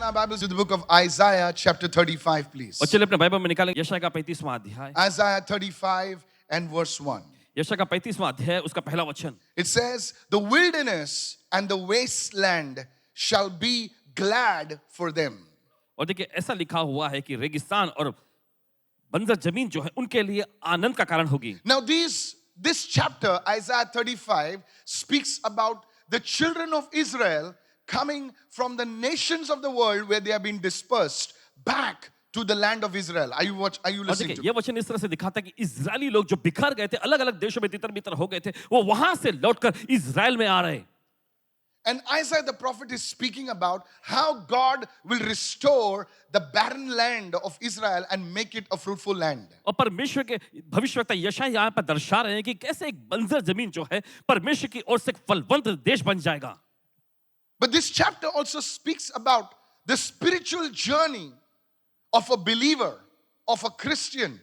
our Bibles to the book of Isaiah, chapter 35, please. और चलिए अपने बाइबल में निकालें यशायाह का 35वां अध्याय। Isaiah 35 and verse 1. यशायाह का 35वां अध्याय उसका पहला वचन। It says, "The wilderness and the wasteland shall be glad for them." और देखिए ऐसा लिखा हुआ है कि रेगिस्तान और बंजर जमीन जो है उनके लिए आनंद का कारण होगी। Now this chapter, Isaiah 35, speaks about the children of Israel coming from the nations of the world where they have been dispersed back to the land of Israel. Are you और listening देखिए to ये me? वचन इस तरह से दिखाता है कि इजरायली लोग जो बिखर गए थे, अलग अलग देशों में तितर बितर हो गए थे, वो वहां से लौटकर इजराइल में आ रहे। And Isaiah the prophet is speaking about how God will restore the barren land of Israel and make it a fruitful land. और परमेश्वर के भविष्यवक्ता यशायाह यहाँ पर दर्शा रहे हैं कि कैसे एक बंजर जमीन जो है परमेश्वर की ओर से एक फलवंत देश बन जाएगा। But this chapter also speaks about the spiritual journey of a believer, of a Christian,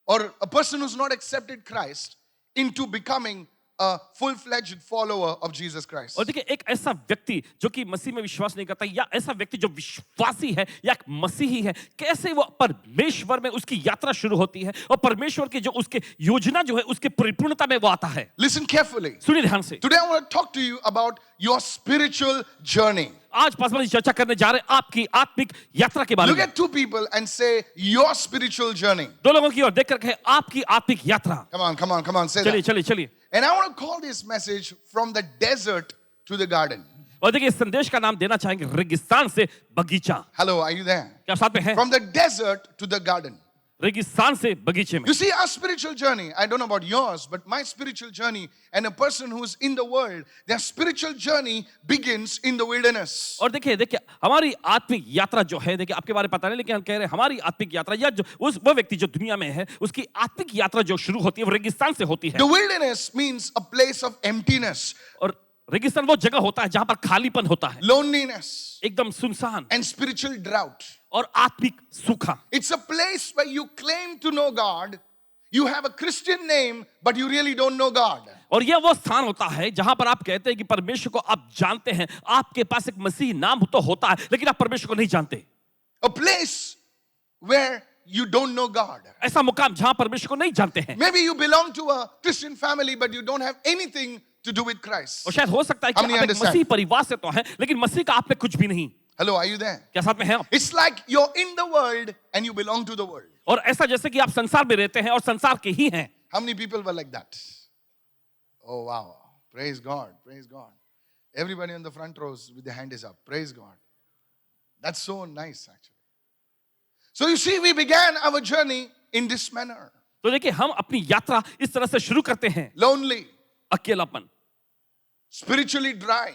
or a person who's not accepted Christ into becoming a full-fledged follower of Jesus Christ. और देखिए एक ऐसा व्यक्ति जो कि मसीह में विश्वास नहीं करता या ऐसा व्यक्ति जो विश्वासी है या एक मसीही है, कैसे वो परमेश्वर में उसकी यात्रा शुरू होती है और परमेश्वर की जो उसके योजना जो है उसके परिपूर्णता में वो आता है। Listen carefully. सुनिए ध्यान से। Today I want to talk to you about your spiritual journey. आज पासवान जी चर्चा करने जा रहे हैं आपकी आत्मिक यात्रा के बारे Look में। at two people and say, your spiritual journey. दो लोगों की ओर देख कर कहे आपकी आत्मिक यात्रा। Come on, say चलिए that. चलिए चलिए। And I want to call this message from the desert to the garden. और देखिए इस संदेश का नाम देना चाहेंगे रेगिस्तान से बगीचा। Hello, are you there? क्या साथ में है? From the desert to the garden. रेगिस्तान से बगीचे में। You see, our spiritual journey, I don't know about yours, but my spiritual journey and a person who's in the world, their spiritual journey begins in the wilderness. और देखिए हमारी आत्मिक यात्रा जो है, देखिए आपके बारे में पता नहीं लेकिन हम कह रहे हैं हमारी आत्मिक यात्रा या जो वो व्यक्ति जो दुनिया में है उसकी आत्मिक यात्रा जो शुरू होती है वो रेगिस्तान से होती है। The wilderness means a place of emptiness, और रेगिस्तान वो जगह होता है जहां पर खालीपन होता है, loneliness, एकदम सुनसान and spiritual drought. और आत्मिक सूखा। It's a place where you claim to know God, you have a Christian name, but you really don't know God. और यह वो स्थान होता है जहां पर आप कहते हैं कि परमेश्वर को आप जानते हैं, आपके पास एक मसीह नाम तो होता है लेकिन आप परमेश्वर को नहीं जानते। A place where you don't know God. ऐसा मुकाम जहां परमेश्वर को नहीं जानते हैं। Maybe you belong to a Christian family, but you don't have anything to do with Christ. और शायद हो सकता है कि How many आप एक understand? मसीह परिवार से तो हैं लेकिन मसीह का आप में कुछ भी नहीं। Hello, are you there? क्या साथ में हैं आप? It's like you're in the world and you belong to the world. और ऐसा जैसे कि आप संसार में रहते हैं और संसार के ही हैं। How many people were like that? Oh, wow. Praise God. Praise God. Everybody on the front rows with their hand is up. Praise God. That's so nice, actually. So you see, we began our journey in this manner. तो देखिए हम अपनी यात्रा इस तरह से शुरू करते हैं। Lonely, अकेलापन, spiritually dry.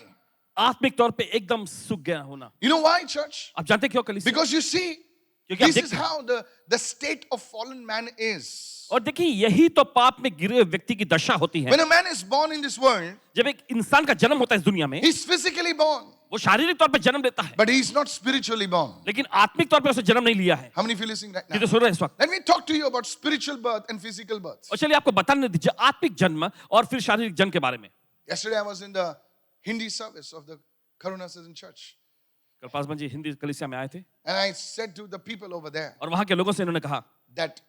आत्मिक तौर पे एकदम सूख गया होना। You know why, church? आप जानते हैं क्यों कलीसिया? Because you see, क्योंकि आप this is देखते हैं। how the state of fallen man is. और देखिए यही तो पाप में गिरे हुए व्यक्ति की दशा होती है। When a man is born in this world, जब एक इंसान का जन्म होता है इस दुनिया में, he's physically born, वो शारीरिक तौर पे जन्म लेता है but he's not spiritually born. लेकिन आत्मिक तौर पे उसे जन्म नहीं लिया है। How many feel listening right ये now? तो सुन रहे हैं इस वक्त। Let me talk to you about spiritual birth and physical birth. और चलिए आपको बताने दीजिए आत्मिक जन्म और फिर शारीरिक जन्म के बारे में। Yesterday I was in the Hindi service of the Karuna Sadan Church, कल पासवान जी हिंदी कलीसिया में आए थे and I said to the people over there और वहां के लोगों से इन्होंने कहा that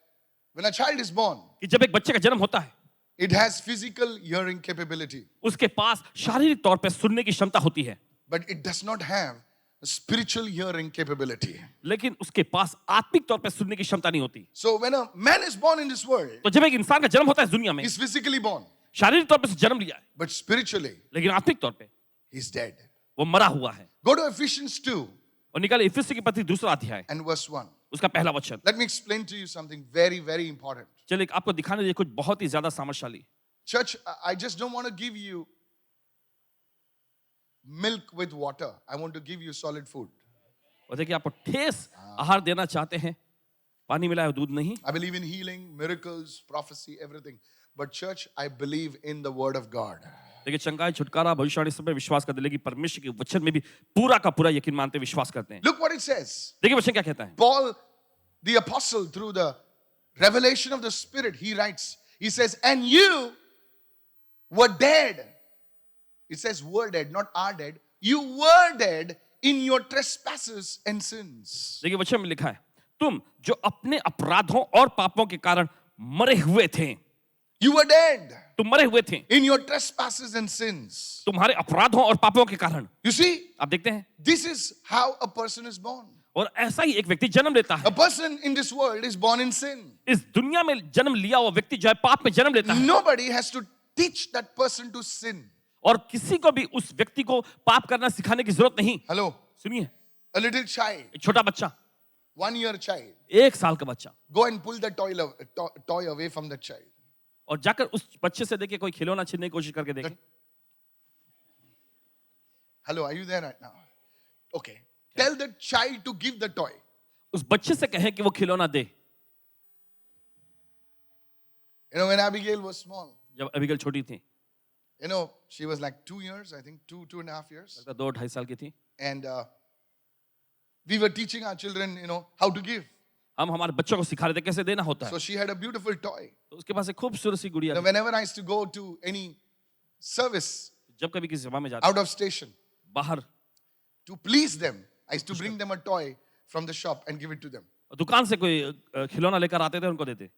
when a child is born, कि जब एक बच्चे का जन्म होता है it has physical hearing capability, उसके पास शारीरिक तौर पे सुनने की क्षमता होती है but it does not have a spiritual hearing capability. लेकिन उसके पास आत्मिक तौर पे सुनने की क्षमता नहीं होती। So when a man is born in this world, तो जब एक इंसान का जन्म होता है इस दुनिया में, he's physically born, शारीरिक तौर पे उसे जन्म लिया है but spiritually लेकिन आत्मिक तौर पे he's dead. वो मरा हुआ है। Go to Ephesians 2 और निकाले इफिसी की पत्री दूसरा अध्याय and verse 1. उसका पहला वचन। Let me explain to you something very, very important. चलिए आपको दिखाने दीजिए कुछ बहुत ही ज्यादा सामर्थ्यशाली। Church, I just don't want to give you milk with water. I want to give you solid food. और देखिए आपको ठोस आहार देना चाहते हैं, पानी मिलाया दूध नहीं। I believe in healing, miracles, prophecy, everything. But church, I believe in the word of God. देखिए चंगाई छुटकारा भविष्यवाणी सब में विश्वास करते लेकिन परमेश्वर के वचन में भी पूरा का पूरा यकीन मानते विश्वास करते हैं। Look what it says. देखिए वचन क्या कहता है। Paul, the apostle, through the revelation of the Spirit, he writes, he says, and you were dead. It says were dead, not are dead. You were dead in your trespasses and sins. देखिए वचन में लिखा है, तुम जो अपने अपराधों और पापों के कारण मरे हुए थे, You were dead तुम मरे हुए थे in your trespasses and sins. तुम्हारे अपराधों और पापों के कारण। You see, आप देखते हैं, this is how a person is born. और ऐसा ही एक व्यक्ति जन्म लेता A है। person in this world is born in sin. इस दुनिया में जन्म लिया हुआ व्यक्ति जो है पाप में जन्म लेता है, Nobody has to teach that person to sin. और किसी को भी उस व्यक्ति को पाप करना सिखाने की जरूरत नहीं। Hello, सुनिए, a little child, एक छोटा बच्चा, 1 year child, 1 साल का बच्चा, go and pull the toy away from the child. और जाकर उस बच्चे से देखिए कोई खिलौना छीनने की कोशिश करके देखे। Hello, are you there right now? Okay. Tell the child to give the toy. उस बच्चे से कहें कि वो खिलौना दे। You know, when Abigail was small, जब अबीगल छोटी थी, you know, she was like 2 years, I think, 2.5 years. लगता 2-2.5 साल की थी, And we were teaching our children, you know, how to give. हम हमारे बच्चों को सिखा रहे थे कैसे देना होता है। So she had a beautiful toy. तो उसके पास एक खूबसूरत सी गुड़िया You know, थी। whenever I used to go to any service जब कभी किसी सभा में जाते out of station, बाहर, to please them, I used to bring them a toy from the shop and give it to them. दुकान से कोई खिलौना लेकर आते थे, उनको देते।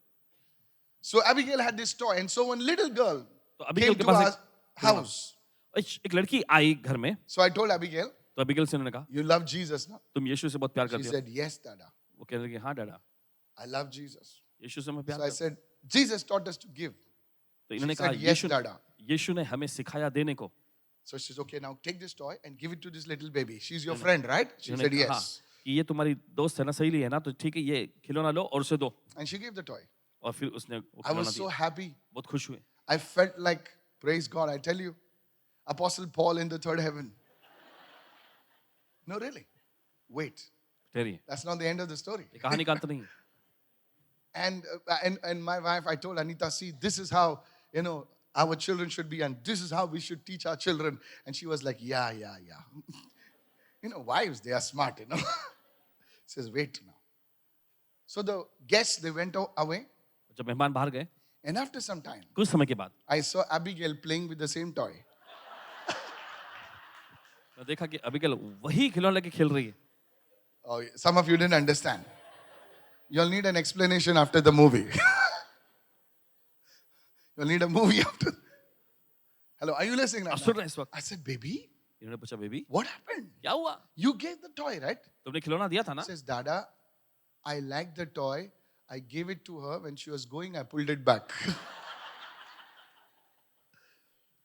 So Abigail had this toy, and so one little girl तो came अबीगल के to पास our house. एक लड़की आई घर में, So I told Abigail, तो अबीगल से उन्होंने कहा, "You love Jesus, no?" तुम यीशु से बहुत प्यार She करती हो। said, "Yes, Dada. वो कह रही कि हाँ डैडा, I love Jesus." यीशु से मैं प्यार So I करता हूँ। said, "Jesus taught us to give." तो इन्होंने She कहा said, "Yes, यीशु Dada." यीशु ने हमें सिखाया देने को। So she says, "Okay, now take this toy and give it to this little baby. She's your friend, right?" She इन्होंने said, कहा "Yes." कि ये तुम्हारी दोस्त है ना, सही है ना, तो ठीक है, ये खिलौना लो और उसे दो। And she gave the toy. और फिर उसने वो I खिलौना was so दिया। happy. बहुत खुश हुए। I felt like, praise God, I tell you, Apostle Paul in the third heaven. No, really. Wait, ठहरिए, that's not the end of the story. ये कहानी का अंत नहीं। And my wife, I told Anita, see, this is how, you know, our children should be, and this is how we should teach our children. And she was like, yeah. You know, wives, they are smart, you know. Says, wait now. So the guests, they went away. जब मेहमान बाहर गए, And after some time, कुछ समय के बाद I saw Abigail playing with the same toy. मैं देखा कि अबीगल वही खिलौना लेके खेल रही है। Oh, some of you didn't understand. You'll need an explanation after the movie. You'll need a movie after. Hello, are you listening right आप सुन now? रहे हैं इस वक्त? I said, baby, इन्होंने पूछा, बेबी what happened? क्या हुआ? You gave the toy, right? तुमने खिलौना दिया था ना? Says, Dada, I liked the toy. I gave it to her. When she was going, I pulled it back.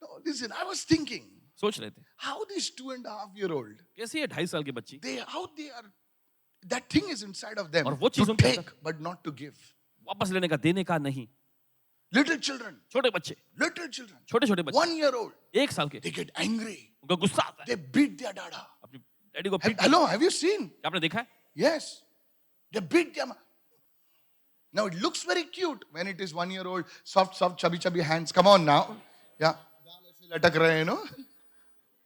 No, listen, I was thinking, सोच रहे थे how this 2.5-year-old, कैसी है 2.5 साल की बच्ची, how they are, that thing is inside of them और वो चीज to उनके take, अंदर- but not to give. वापस लेने का, देने का नहीं। Little children, छोटे बच्चे, छोटे छोटे बच्चे, 1-year-old, 1 साल के, they get angry. उनको गुस्सा आता है, They beat their dada. अपनी डैडी को पीट। Hello, have you seen? आपने देखा है? Yes. They beat them. Now it looks very cute when it is 1-year-old, soft, chubby hands. Come on now. Yeah. लटक रहे हैं, you know.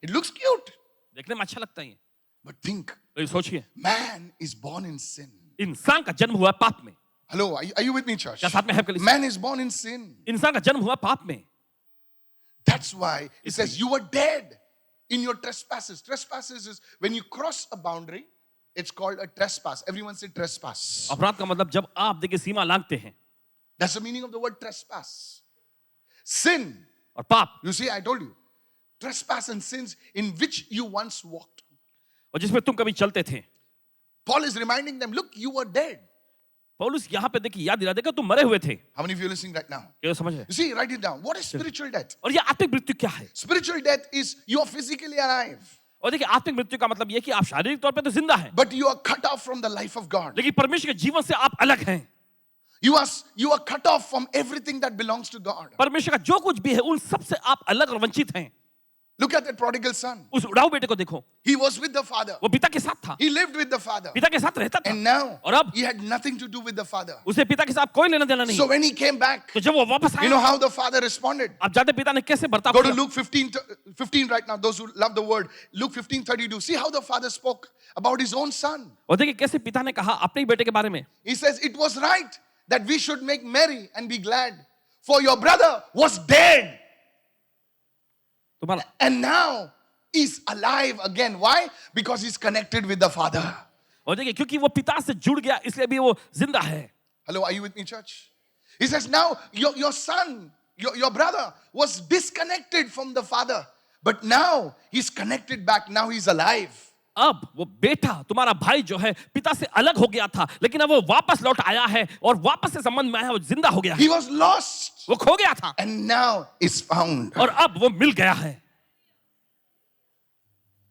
It looks cute. देखने में अच्छा लगता है ये, But think, तो ये सोचिए, man is born in sin. इंसान का जन्म हुआ पाप में। Hello, are you with me, church? क्या साथ में है कलीसिया? Man is born in sin. इंसान का जन्म हुआ पाप में। That's why it says you were dead in your trespasses. Trespasses is when you cross a boundary, it's called a trespass. Everyone say trespass. अपराध का मतलब जब आप देखिए सीमा लांघते हैं, That's the meaning of the word trespass. Sin. और पाप, You see, I told you. Trespass and sins in which you once walked. और जिसमें तुम कभी चलते थे। Paul is reminding them, look, you were dead. पौलुस यहाँ पे देखिए याद दिला देगा, तुम मरे हुए थे। How many of you are listening right now? क्या समझ रहे? You see, write it down. What is spiritual death? और ये आत्मिक मृत्यु क्या है? Spiritual death is you are physically alive, और देखिए आत्मिक मृत्यु का मतलब ये कि आप शारीरिक तौर पे तो जिंदा हैं, but you are cut off from the life of God. लेकिन परमेश्वर के जीवन से आप अलग हैं। You are cut off from everything that belongs to God. परमेश्वर का जो कुछ भी है उन सब से आप अलग और वंचित हैं। Look at that prodigal son. उस उड़ाऊ बेटे को देखो, He was with the father. वो पिता के साथ था, He lived with the father. पिता के साथ रहता था, And now और अब he had nothing to do with the father. उसे पिता के साथ कोई लेना देना नहीं। So when he came back, तो जब वो वापस you know आया, how the father responded? आप जानते पिता ने कैसे बर्ताव Go to किया? Luke 15 right now. Those who love the word. Luke 15:32. See how the father spoke about his own son. और देखिए कैसे पिता ने कहा अपने ही बेटे के बारे में, He says, it was right that we should make merry and be glad. For your brother was dead. तुम्हारा And now is alive again. Why? Because he's connected with the Father. और देखिए क्योंकि वो पिता से जुड़ गया इसलिए भी वो जिंदा है. Hello, are you with me, church? He says, now your son, your brother was disconnected from the Father, but now he's connected back. Now he's alive. अब वो बेटा तुम्हारा भाई जो है पिता से अलग हो गया था लेकिन अब वो वापस लौट आया है और वापस से संबंध में आया, वो जिंदा हो गया है. He was lost वो खो गया था and now is found. और अब वो मिल गया है.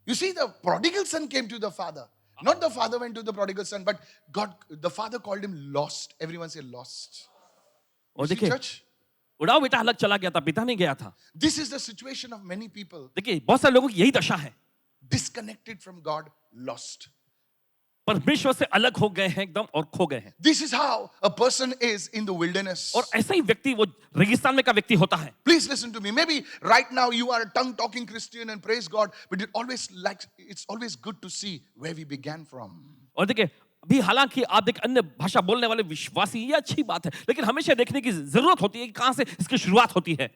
You see, the prodigal son came to the father. Not the father went to the prodigal son, but God, the father called him lost. Everyone say lost. और You see, देखिए church? उड़ाव बेटा अलग चला गया था, पिता नहीं गया था. This is the situation of many people. देखिए बहुत सारे लोगों की यही दशा है, Disconnected from God, lost. परमेश्वर से अलग हो गए हैं एकदम और खो गए हैं. This is how a person is in the wilderness. और ऐसा ही व्यक्ति वो रेगिस्तान में का व्यक्ति होता है. Please listen to me. Maybe right now you are a tongue-talking Christian and praise God, but it's always good to see where we began from. और देखिए अभी हालांकि आप एक अन्य भाषा बोलने वाले विश्वासी, ये अच्छी बात है, लेकिन हमेशा देखने की जरूरत होती है कि कहां से इसकी शुरुआत होती है.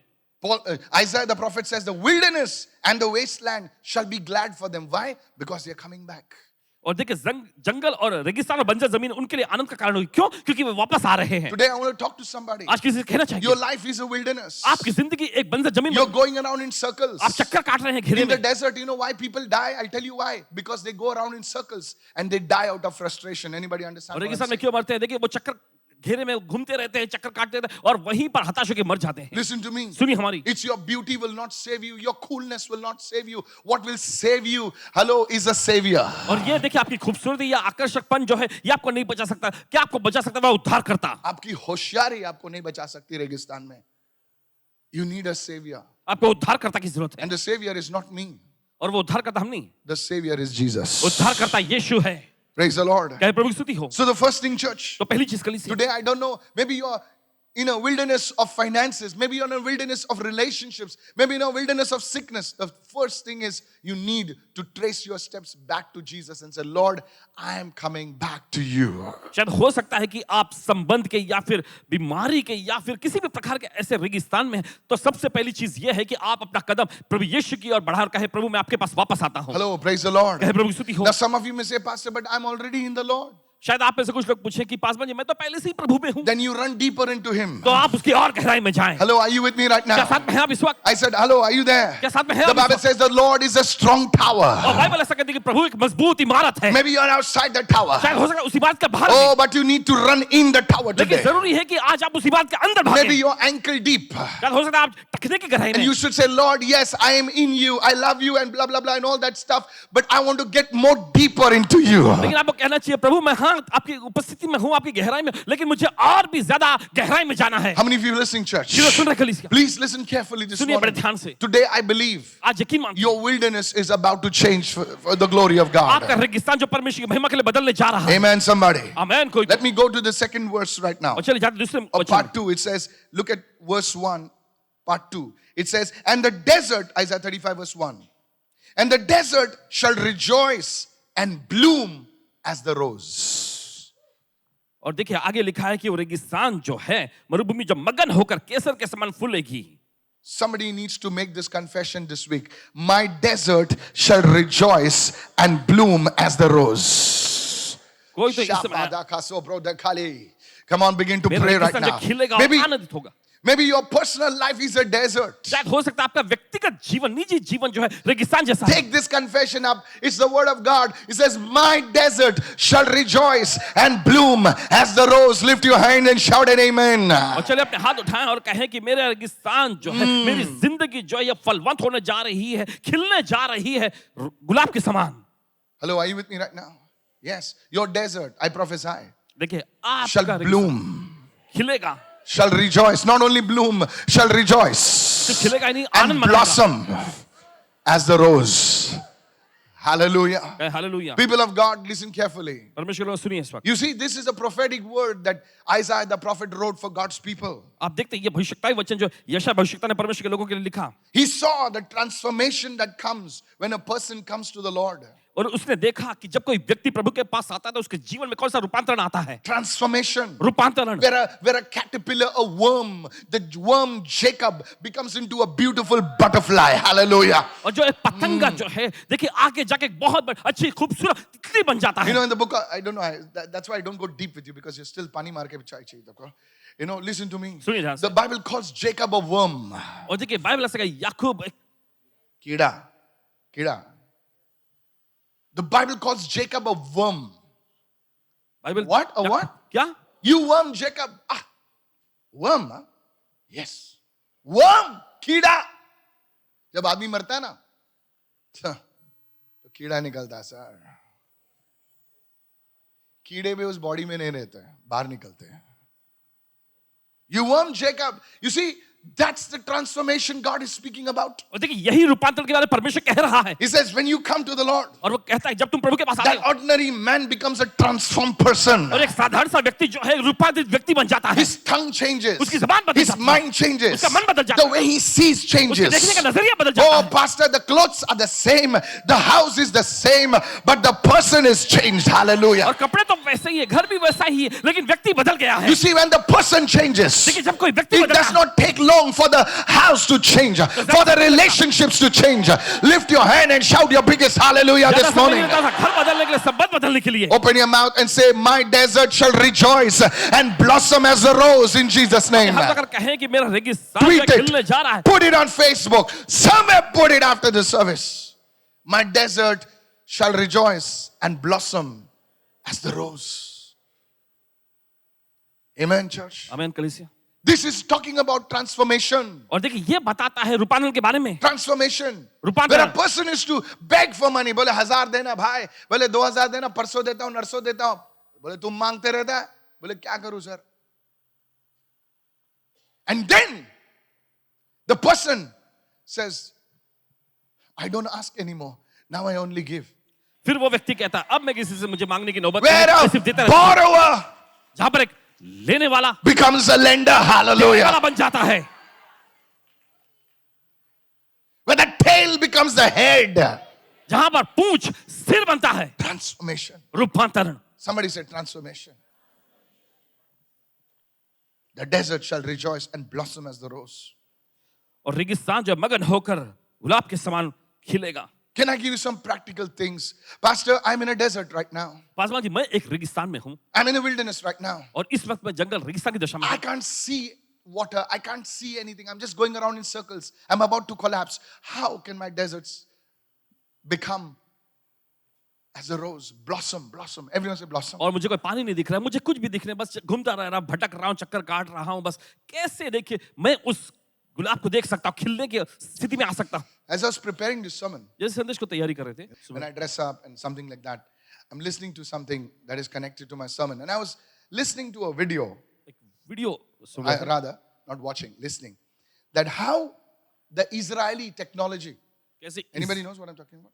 Isaiah the prophet says, the wilderness and the wasteland shall be glad for them. Why? Because they are coming back. और देखिए जंगल और रेगिस्तान और बंजर जमीन उनके लिए आनंद का कारण होगी. क्यों? क्योंकि वे वापस आ रहे हैं. Today I want to talk to somebody. आज किसी से कहना Your चाहिए life is a wilderness. आपकी जिंदगी एक बंजर जमीन You're में, going around in circles. आप चक्कर काट रहे हैं घेरे In the में. desert, you know why people die? I'll tell you why. Because they go around in circles and they die out of frustration. Anybody understand? और what I'm रेगिस्तान में saying? क्यों मरते हैं? देखिए वो चक्कर घेरे में घूमते रहते हैं, चक्कर काटते रहते हैं और वहीं पर हताश होकर मर जाते हैं. Listen to me. सुनिए हमारी, It's your beauty will not save you. Your coolness will not save you. What will save you, hello, is a savior. और ये देखिए आपकी खूबसूरती या आकर्षकपन जो है ये आपको नहीं बचा सकता. क्या आपको बचा सकता है? वह उद्धार करता. आपकी होशियारी आपको नहीं बचा सकती रेगिस्तान में. You need a savior. आपको उद्धार करता की जरूरत है. And the savior is not me. और वो उद्धार करता हम नहीं, The savior is Jesus. उद्धार करता यीशु है. Praise the Lord. क्या प्रभु की स्तुति हो. So the first thing, church, तो पहली चीज कलीसिया, today I don't know, maybe you're in a wilderness of finances, maybe you're in a wilderness of relationships, maybe in a wilderness of sickness. The first thing is you need to trace your steps back to Jesus and say, Lord, I am coming back to you. शायद हो सकता है कि आप संबंध के या फिर बीमारी के या फिर किसी भी प्रकार के ऐसे रेगिस्तान में हैं, तो सबसे पहली चीज यह है कि आप अपना कदम प्रभु यीशु की ओर बढ़ाकर कहे, प्रभु मैं आपके पास वापस आता हूं. Hello, praise the Lord. कहे प्रभु की स्तुति हो. Now some of you may say, Pastor, but I'm already in the Lord. शायद आप में से कुछ लोग पूछें कि पासवान जी मैं तो पहले से ही प्रभु में हूं. Then you run deeper into Him. तो आप उसकी और गहराई में जाएं. Hello, are you with me right क्या now? साथ में हैं आप इस वक्त? I said, hello, are you there? क्या साथ में हैं The आप इस Bible वक्त? says the Lord is a strong और tower. बाइबल ऐसा कहती है कि प्रभु एक मजबूत इमारत है. Maybe you're outside the tower. शायद हो सकता है उस इमारत के बाहर Oh, भी. but you need to run in the tower लेकिन today. जरूरी है कि आज आप उस इमारत के अंदर भागें. Maybe you're ankle deep. शायद हो सकता है आप टखने की गहराई And में. you should say, Lord, yes, I am in you. I love you and blah, blah, blah and all that stuff. But I want to get more deeper into you. लेकिन आपको कहना चाहिए प्रभु मैं हाँ आपकी उपस्थिति में हूँ, आपकी गहराई में, लेकिन मुझे और भी ज्यादा गहराई में जाना है. How many of you listening, church? जो सुन रहे कलीसिया, Please listen carefully this सुनिए बड़े morning. ध्यान से. Today, I believe आज यकीन मानिए your wilderness is about to change for the glory of God. आपका रेगिस्तान जो परमेश्वर की महिमा के लिए बदलने जा रहा है. Amen, somebody. आमेन. कोई Let me go to the second verse right now. और चलिए जाते दूसरे Or वचन part में. 2, it says, look at verse 1, part 2. It says, and the desert, Isaiah 35 verse 1, and the desert shall rejoice and bloom as the rose. और देखिए आगे लिखा है कि वो रेगिस्तान जो है मरुभूमि जो मगन होकर केसर के समान फूलेगी. Somebody needs to make this confession this week. My desert shall rejoice and bloom as the rose. कोई तो इस समय Come on, begin to मेरा pray right रेगिस्तान जो now. खिलेगा और Maybe, आनंदित होगा. maybe your personal life is a desert. शायद हो सकता है आपका व्यक्तिगत जीवन, निजी जीवन जो है रेगिस्तान जैसा है. Take this confession up. It's the word of God. It says, my desert shall rejoice and bloom as the rose. Lift your hand and shout an amen. और चलिए अपने हाथ उठाएं और कहें कि मेरा रेगिस्तान जो है, मेरी जिंदगी जो है ये फलवंत होने जा रही है, खिलने जा रही है गुलाब के समान. Hello, are you with me right now? Yes, your desert, I prophesy, देखिए shall आपका रेगिस्तान bloom, खिलेगा. shall rejoice. Not only bloom, shall rejoice सिर्फ खिलेगा ही नहीं, and आनंद मनाएगा. blossom as the rose. Hallelujah. Hallelujah. People of God, listen carefully. परमेश्वर लोग सुनिए इस वक्त. You see, this is a prophetic word that Isaiah the prophet wrote for God's people. आप देखते हैं ये भविष्यताई वचन जो यशायाह भविष्यद्वक्ता ने परमेश्वर के लोगों के लिए लिखा. He saw the transformation that comes when a person comes to the Lord. और उसने देखा कि जब कोई व्यक्ति प्रभु के पास आता है तो उसके जीवन में कौन सा रूपांतरण आता है, Transformation. रूपांतरण। Where a caterpillar, a worm, the worm Jacob becomes into a beautiful butterfly. Hallelujah. और जो एक पतंगा जो है, देखिए आगे जाके एक बहुत अच्छी खूबसूरत तितली बन जाता You है। know, in the book, I don't know, that's why I don't go deep with you because you're still pani marke chai chahiye tabka. You know, listen to me. सुनिए ध्यान से। The Bible calls Jacob a worm. और देखिए Bible ऐसा कहा याकूब एक Kida. The Bible calls Jacob a worm. Bible What? A what? क्या? You worm, Jacob. Ah, worm, huh? Yes. Worm, कीड़ा. जब आदमी मरता है ना, तो कीड़ा निकलता है सर. कीड़े भी उस बॉडी में नहीं रहते हैं, बाहर निकलते हैं. You worm, Jacob. You see, that's the transformation God is speaking about. और देखिए यही रूपांतरण के बारे में परमेश्वर कह रहा है। He says, when you come to the Lord, और वो कहता है जब तुम प्रभु के पास आते that हो ordinary man becomes a transformed person. और एक साधारण सा व्यक्ति जो है रूपांतरित व्यक्ति बन जाता है। His tongue changes. उसकी ज़बान बदल His जाती है। mind changes. उसका मन बदल जाता है। The way he sees उसके changes. देखने का नजरिया बदल जाता Oh, है। pastor, the clothes are the same. The house is the same. But the person is changed. Hallelujah. और कपड़े तो वैसे ही है, घर भी वैसा ही है, लेकिन व्यक्ति बदल गया है। You see, when the person changes, देखिए जब कोई व्यक्ति it बदलता does है, not take long for the house to change, for the relationships to change. Lift your hand and shout your biggest hallelujah ज़्यादा this समय नहीं morning. लगता था, घर बदलने के लिए, संबंध बदलने के लिए। Open your mouth and say, my desert shall rejoice and blossom as a rose in Jesus' name. हम अगर कहें कि मेरा रेगिस्तान Tweet जो है खिलने it. जा रहा है, Put it on Facebook. Somewhere put it after the service. My desert shall rejoice and blossom as the rose. Amen, church. आमीन कलीसिया। This is talking about transformation. और देखिए ये बताता है रूपांतरण के बारे में। Transformation. रूपांतरण। Where a person is to beg for money. बोले 1000 देना भाई, बोले 2000 देना, परसों देता हूं, नरसों देता हूं. बोले तुम मांगते रहता है, बोले क्या करूं sir. And then the person says, I don't ask anymore. Now I only give. फिर वो व्यक्ति कहता है अब मैं किसी से मुझे मांगने की नौबत Where नहीं, a मैं सिर्फ देता रहता हूं। borrower जहां पर एक लेने वाला becomes a lender. देने Hallelujah. वाला बन जाता है, Where the tail becomes the head. जहां पर पूंछ सिर बनता है। Transformation. रूपांतरण। Somebody said transformation. The desert shall rejoice and blossom as the rose. और रेगिस्तान जो मगन होकर गुलाब के समान खिलेगा। Can I give you some practical things? Pastor, I'm in a desert right now. Paswan ji मैं एक रेगिस्तान में हूं I'm in a wilderness right now. और इस वक्त मैं जंगल रेगिस्तान की दशा में I हूं। can't see water. I can't see anything. I'm just going around in circles. I'm about to collapse. How can my deserts become as a rose? Blossom, blossom. Everyone say blossom. और मुझे कोई पानी नहीं दिख रहा है, मुझे कुछ भी दिख रहा है, बस घूमता रह रहा, भटक रहा हूं, चक्कर काट रहा हूं, बस कैसे देखिए मैं उस गुलाब को देख सकता हूं, खिलने की स्थिति में आ सकता हूं। As I was preparing this sermon, जैसे संदेश को तैयारी कर रहे थे, when I dress up and something like that, I'm listening to something that is connected to my sermon. And I was listening to a video, एक video सुन रहा था, rather, not watching, listening, that how the Israeli technology, कैसे anybody knows what I'm talking about?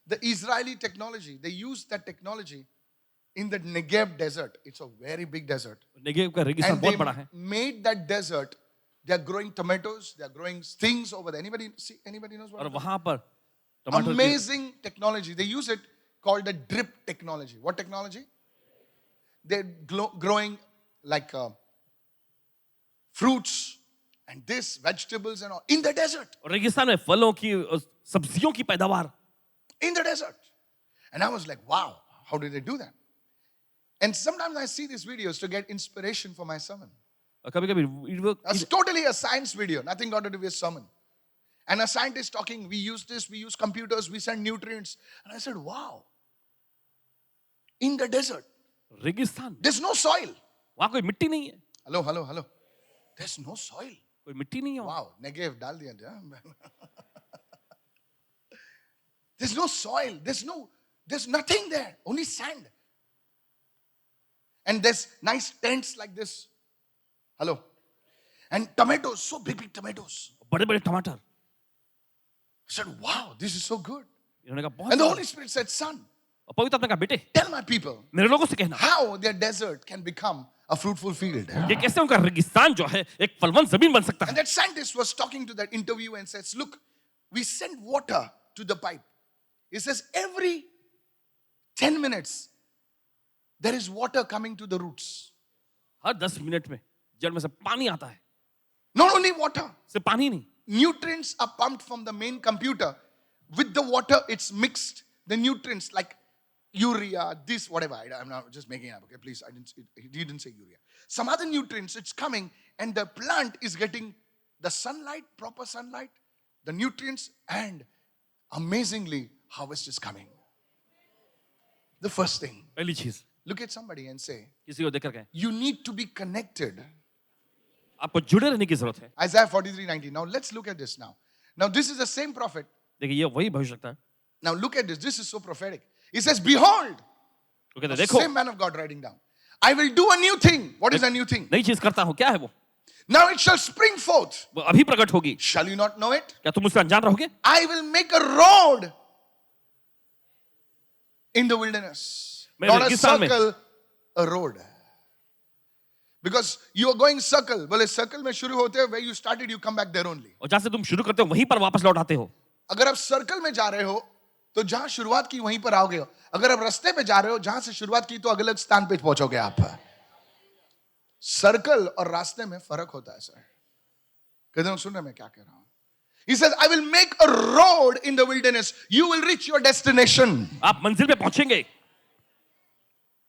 The Israeli technology, they use that technology in the Negev desert. It's a very big desert. Negev का रेगिस्तान And बहुत they बड़ा है made that desert, they're growing tomatoes, they're growing things over there. Anybody knows what और I'm talking वहां पर about? टमाटर की Amazing technology. They use it called the drip technology. What technology? They're growing like fruits and this, vegetables and all in the desert. और रेगिस्तान में फलों की और सब्जियों की पैदावार In the desert. And I was like, wow, how did they do that? And sometimes I see these videos to get inspiration for my sermon. और कभी-कभी It's totally a science video, nothing got to do with sermon. And a scientist talking, we use this, we use computers, we send nutrients. And I said, wow. In the desert, रेगिस्तान, there's no soil. वहां कोई मिट्टी नहीं है, Hello. There's no soil. कोई मिट्टी नहीं है वहां। Wow, Negev dal diya. There's no soil. There's nothing there. Only sand. And there's nice tents like this. Hello. And tomatoes, so big tomatoes. बड़े-बड़े टमाटर। I said, wow, this is so good. इन्होंने कहा बहुत And the अच्छा। Holy Spirit said, son, और पवित्र आत्मा ने कहा बेटे tell my people मेरे लोगों से कहना how their desert can become a fruitful field. ये कैसे उनका रेगिस्तान जो है एक फलवंत जमीन बन सकता And है। that scientist was talking to that interviewer and says, look, we send water to the pipe. He says, every 10 minutes, there is water coming to the roots. Her 10 minute में जड़ में से पानी आता है, Not only water, सिर्फ पानी नहीं, nutrients are pumped from the main computer. With the water, it's mixed. The nutrients like urea, this, whatever. I'm not just making it up, okay? Please, he didn't say urea. Some other nutrients, it's coming, and the plant is getting the sunlight, proper sunlight, the nutrients, and amazingly, harvest is coming. The first thing, पहली चीज look at somebody and say, किसी को देखकर कहें you need to be connected. आपको जुड़े रहने की जरूरत है. Isaiah 43:19. Now let's look at this now. Now this is the same prophet. देखिए ये वही भविष्यवक्ता है. Now look at this. This is so prophetic. He says, behold, वो कहते हैं, the देखो same man of God writing down. I will do a new thing. What is a new thing? नई चीज करता हूँ. क्या है वो? Now it shall spring forth. वो अभी प्रकट होगी. Shall you not know it? क्या तुम उससे अनजान रहोगे? I will make a road in the wilderness. मैं Not a रेगिस्तान में. circle, a road. Because you are going circle. Well, circle में शुरू होते हैं, where you started, you come back there only. और जहां से तुम शुरू करते हो वहीं पर वापस लौट आते हो. अगर आप सर्कल में जा रहे हो तो जहां शुरुआत की वहीं पर आओगे. अगर आप रास्ते पे जा रहे हो जहां से शुरुआत की तो अगले स्थान पे पहुंचोगे आप. सर्कल और रास्ते में फर्क होता है सर. कहते हो सुन रहे मैं क्या कह रहा हूं. He says, I will make a road in the wilderness. You will reach your destination. आप मंजिल पे पहुंचेंगे.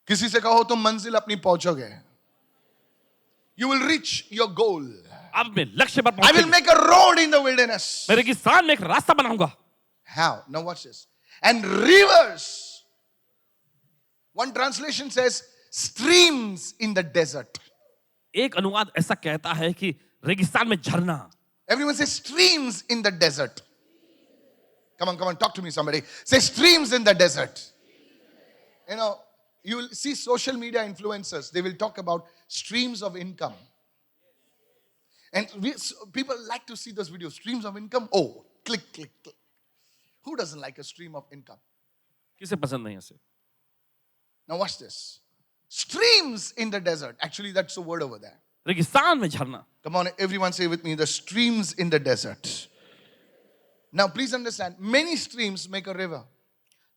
किसी से कहो तुम मंजिल अपनी पहुंचोगे. You will reach your goal. आप अपने लक्ष्य पर I will पहुंचेंगे. make a road in the wilderness. मैं रेगिस्तान में एक रास्ता बनाऊंगा. How? Now watch this. And rivers. One translation says streams in the desert. एक अनुवाद ऐसा कहता है कि रेगिस्तान में झरना. Everyone says streams in the desert. Come on, talk to me somebody. Say streams in the desert. You know, you will see social media influencers, they will talk about streams of income. And people like to see those videos, streams of income. Oh, click. Who doesn't like a stream of income? किसे पसंद नहीं ऐसे. Now watch this. Streams in the desert. Actually, that's the word over there. रेगिस्तान में झरना. Come on, everyone say with me, the streams in the desert. Now, please understand, many streams make a river.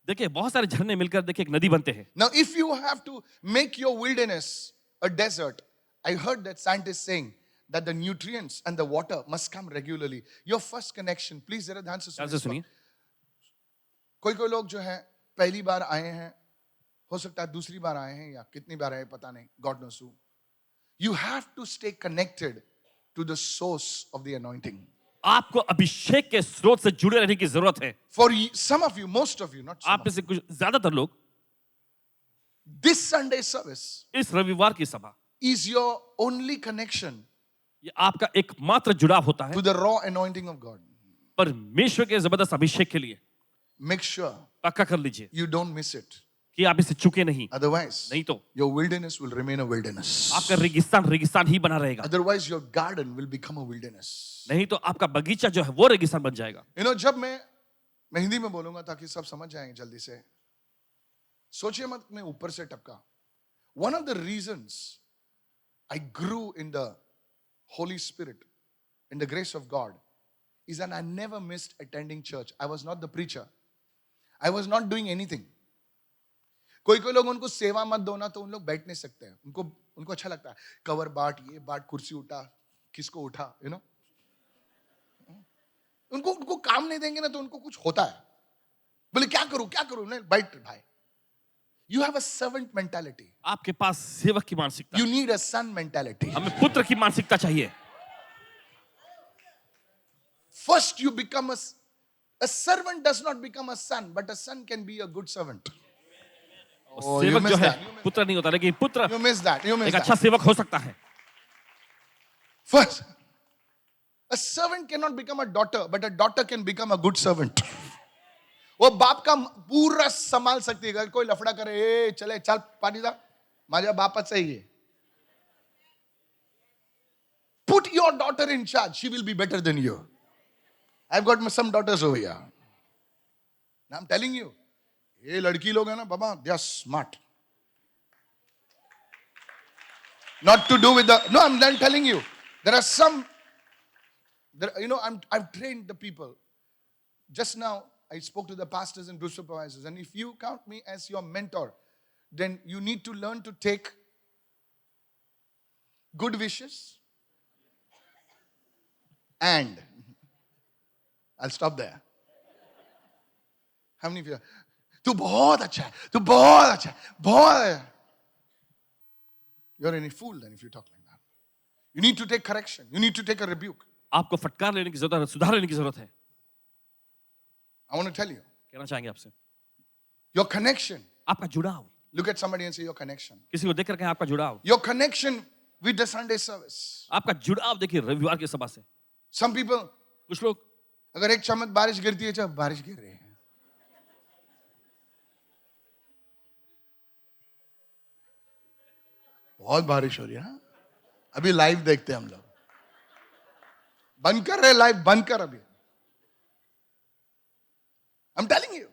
देखिए बहुत सारे झरने मिलकर देखिए एक नदी बनते हैं. Now, if you have to make your wilderness a desert, I heard that scientists saying that the nutrients and the water must come regularly. Your first connection, please जरा ध्यान से ध्यान से सुनिए. कोई लोग जो हैं पहली बार आए हैं, हो सकता है दूसरी बार आए हैं या कितनी बार आए पता नहीं, God knows who. You have to stay connected to the source of the anointing. आपको अभिषेक के स्रोत से जुड़े रहने की जरूरत है. For some of you, most of you, not some आप of में you, से कुछ ज्यादातर लोग this Sunday service इस रविवार की सभा is your only connection ये आपका एकमात्र जुड़ाव होता है to the raw anointing of God. परमेश्वर के जबरदस्त अभिषेक के लिए. Make sure पक्का कर लीजिए you don't miss it. कि आप इसे चुके नहीं. Otherwise, नहीं तो your wilderness will remain a wilderness. आपका रेगिस्तान ही बना रहेगा. Otherwise, your garden will become a wilderness. नहीं तो आपका बगीचा जो है वो रेगिस्तान बन जाएगा. You know, जब मैं हिंदी में बोलूंगा ताकि सब समझ जाएंगे जल्दी से. सोचिए मत मैं ऊपर से टपका. One of the reasons I grew in the Holy Spirit, in the grace of God, is that I never missed attending church. I was not the preacher. I was not doing anything. कोई लोग उनको सेवा मत दो ना तो उन लोग बैठ नहीं सकते हैं. उनको अच्छा लगता है कवर बांट, ये बांट, कुर्सी उठा, किसको उठा, you know. उनको काम नहीं देंगे ना तो उनको कुछ होता है. बोले क्या करूं नहीं, बैठ भाई. You have a servant mentality. आपके पास सेवक की मानसिकता. You need a son mentality. हमें पुत्र की मानसिकता चाहिए. First you become a servant does not become a son, but a son can be a good servant. Oh, you सेवक जो missed है that. पुत्र नहीं होता लेकिन पुत्र You missed that. एक अच्छा सेवक हो सकता है. First, a servant cannot become a daughter, but a daughter can become a good servant. वो बाप का पूरा संभाल सकती है. अगर कोई लफड़ा करे, ए चले चल पानी दा, माझ्या बापाचं आहे हे. Put your daughter in charge, she will be better than you. I've got some daughters over here. Now I'm telling you, ये लड़की लोग है ना बाबा, they are smart. Not to do with the, no, I'm telling you, there are some, you know, I've trained the people. Just now, I spoke to the pastors and group supervisors, and if you count me as your mentor, then you need to learn to take good wishes and I'll stop there. How many of you? तू बहुत अच्छा है, तू बहुत अच्छा है, बहुत. You're any fool then if you talk like that. You need to take correction. You need to take a rebuke. आपको फटकार लेने की जरूरत है, सुधार लेने की जरूरत है. I want to tell you, कहना चाहेंगे आपसे, your connection. आपका जुड़ाव. Look at somebody and say your connection. किसी को देख कर कहें आपका जुड़ाव. Your connection with the Sunday service. आपका जुड़ाव देखिए रविवार की सभा से. Some people, कुछ लोग अगर एक चम्मच बारिश गिरती है, जब बारिश गिर रही है, बहुत बारिश हो रही है. हाँ? अभी लाइव देखते हैं हम लोग. बंद कर रहे लाइव, बंद कर अभी. I'm telling you,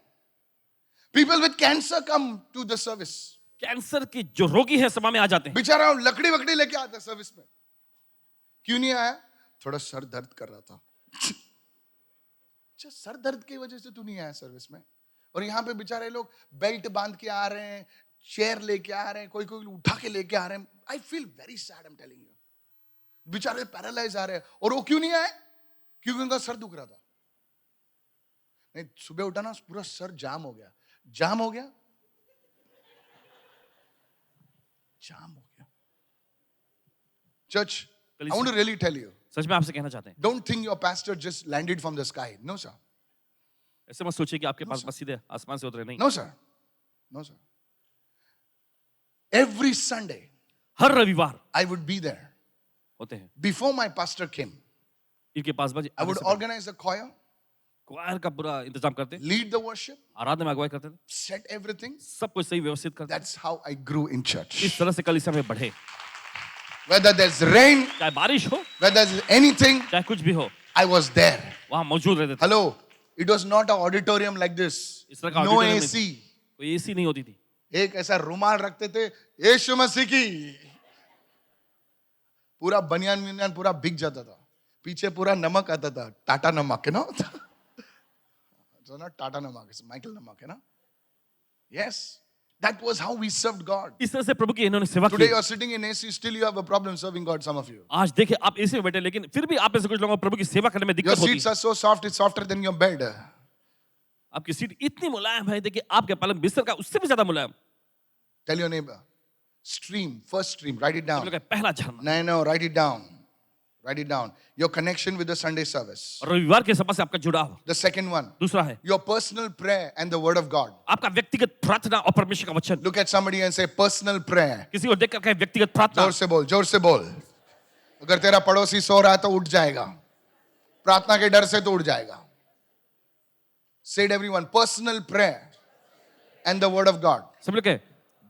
people with cancer come to the service. Cancer के जो रोगी हैं सभा में आ जाते हैं. बेचारा लकड़ी वकड़ी लेके आता है सर्विस में. क्यों नहीं आया? थोड़ा सर दर्द कर रहा था. अच्छा, सर दर्द की वजह से तू नहीं आया सर्विस में. और यहाँ पे बेचारे लोग बेल्ट बांध के आ रहे हैं, चेयर लेके आ रहे हैं, कोई कोई उठा के लेके आ रहे हैं. I feel very sad, I am telling you. बेचारे पैरालाइज आ रहे हैं. और वो क्यों नहीं आए? क्योंकि उनका सर दुख रहा था. नहीं, सुबह उठा ना, पूरा सर जाम हो गया. जाम हो गया, जाम हो गया. Church, I want to really tell you, सच में आपसे कहना चाहते हैं, don't think your pastor just landed from the sky. No, sir. ऐसे मत सोचिए कि आपके पास बस सीधे आसमान से उतरे. नहीं. No, sir. No, sir. Every Sunday, हर रविवार I would be there. होते हैं. Before my pastor came, इनके पास बजे I would organize the choir, क्वायर का पूरा इंतजाम करते, lead the worship, आराधना में अगुवाई करते थे, set everything. सब कुछ सही व्यवस्थित करते. That's how I grew in church. इस तरह से कलीसिया में बढ़े. Whether there's rain, चाहे बारिश हो, whether there's anything, चाहे कुछ भी हो, I was there. वहां मौजूद रहते थे. Hello, it was not an auditorium like this. इस तरह का No auditorium AC. कोई एसी नहीं होती थी. एक ऐसा रुमाल रखते थे, यीशु मसीह की. पूरा बनियान विनियान पूरा बिक जाता था. पीछे पूरा नमक आता था, टाटा नमक है ना. So not Tata Namak, it's Michael Namak, है ना. Yes, that was how we served God. इस तरह से प्रभु की इन्होंने सेवा Today की. you are sitting in AC, still you have a problem serving God, some of you. आज देखिए आप एसी में बैठे, लेकिन फिर भी आप में से कुछ लोगों को प्रभु की सेवा करने में Your दिक्कत होती seats है. are so soft, it's softer than your bed. आपकी सीट इतनी मुलायम है, देखिए आपके पलंग बिस्तर का उससे भी ज्यादा मुलायम. Tell your neighbor, stream, first stream, write it down. पहला झरना. No, write it down. Write it down. Your connection with the Sunday service. रविवार के सभा से आपका जुड़ाव. The second one, दूसरा है your personal prayer and the word of God. आपका व्यक्तिगत प्रार्थना और परमेश्वर का वचन. Look at somebody and say personal prayer. किसी को देखकर कहे व्यक्तिगत प्रार्थना. जोर से बोल, जोर से बोल. अगर तेरा पड़ोसी सो रहा है तो उठ जाएगा. प्रार्थना के डर से तो उठ जाएगा. Say it everyone, personal prayer and the word of God. सब लोग कहे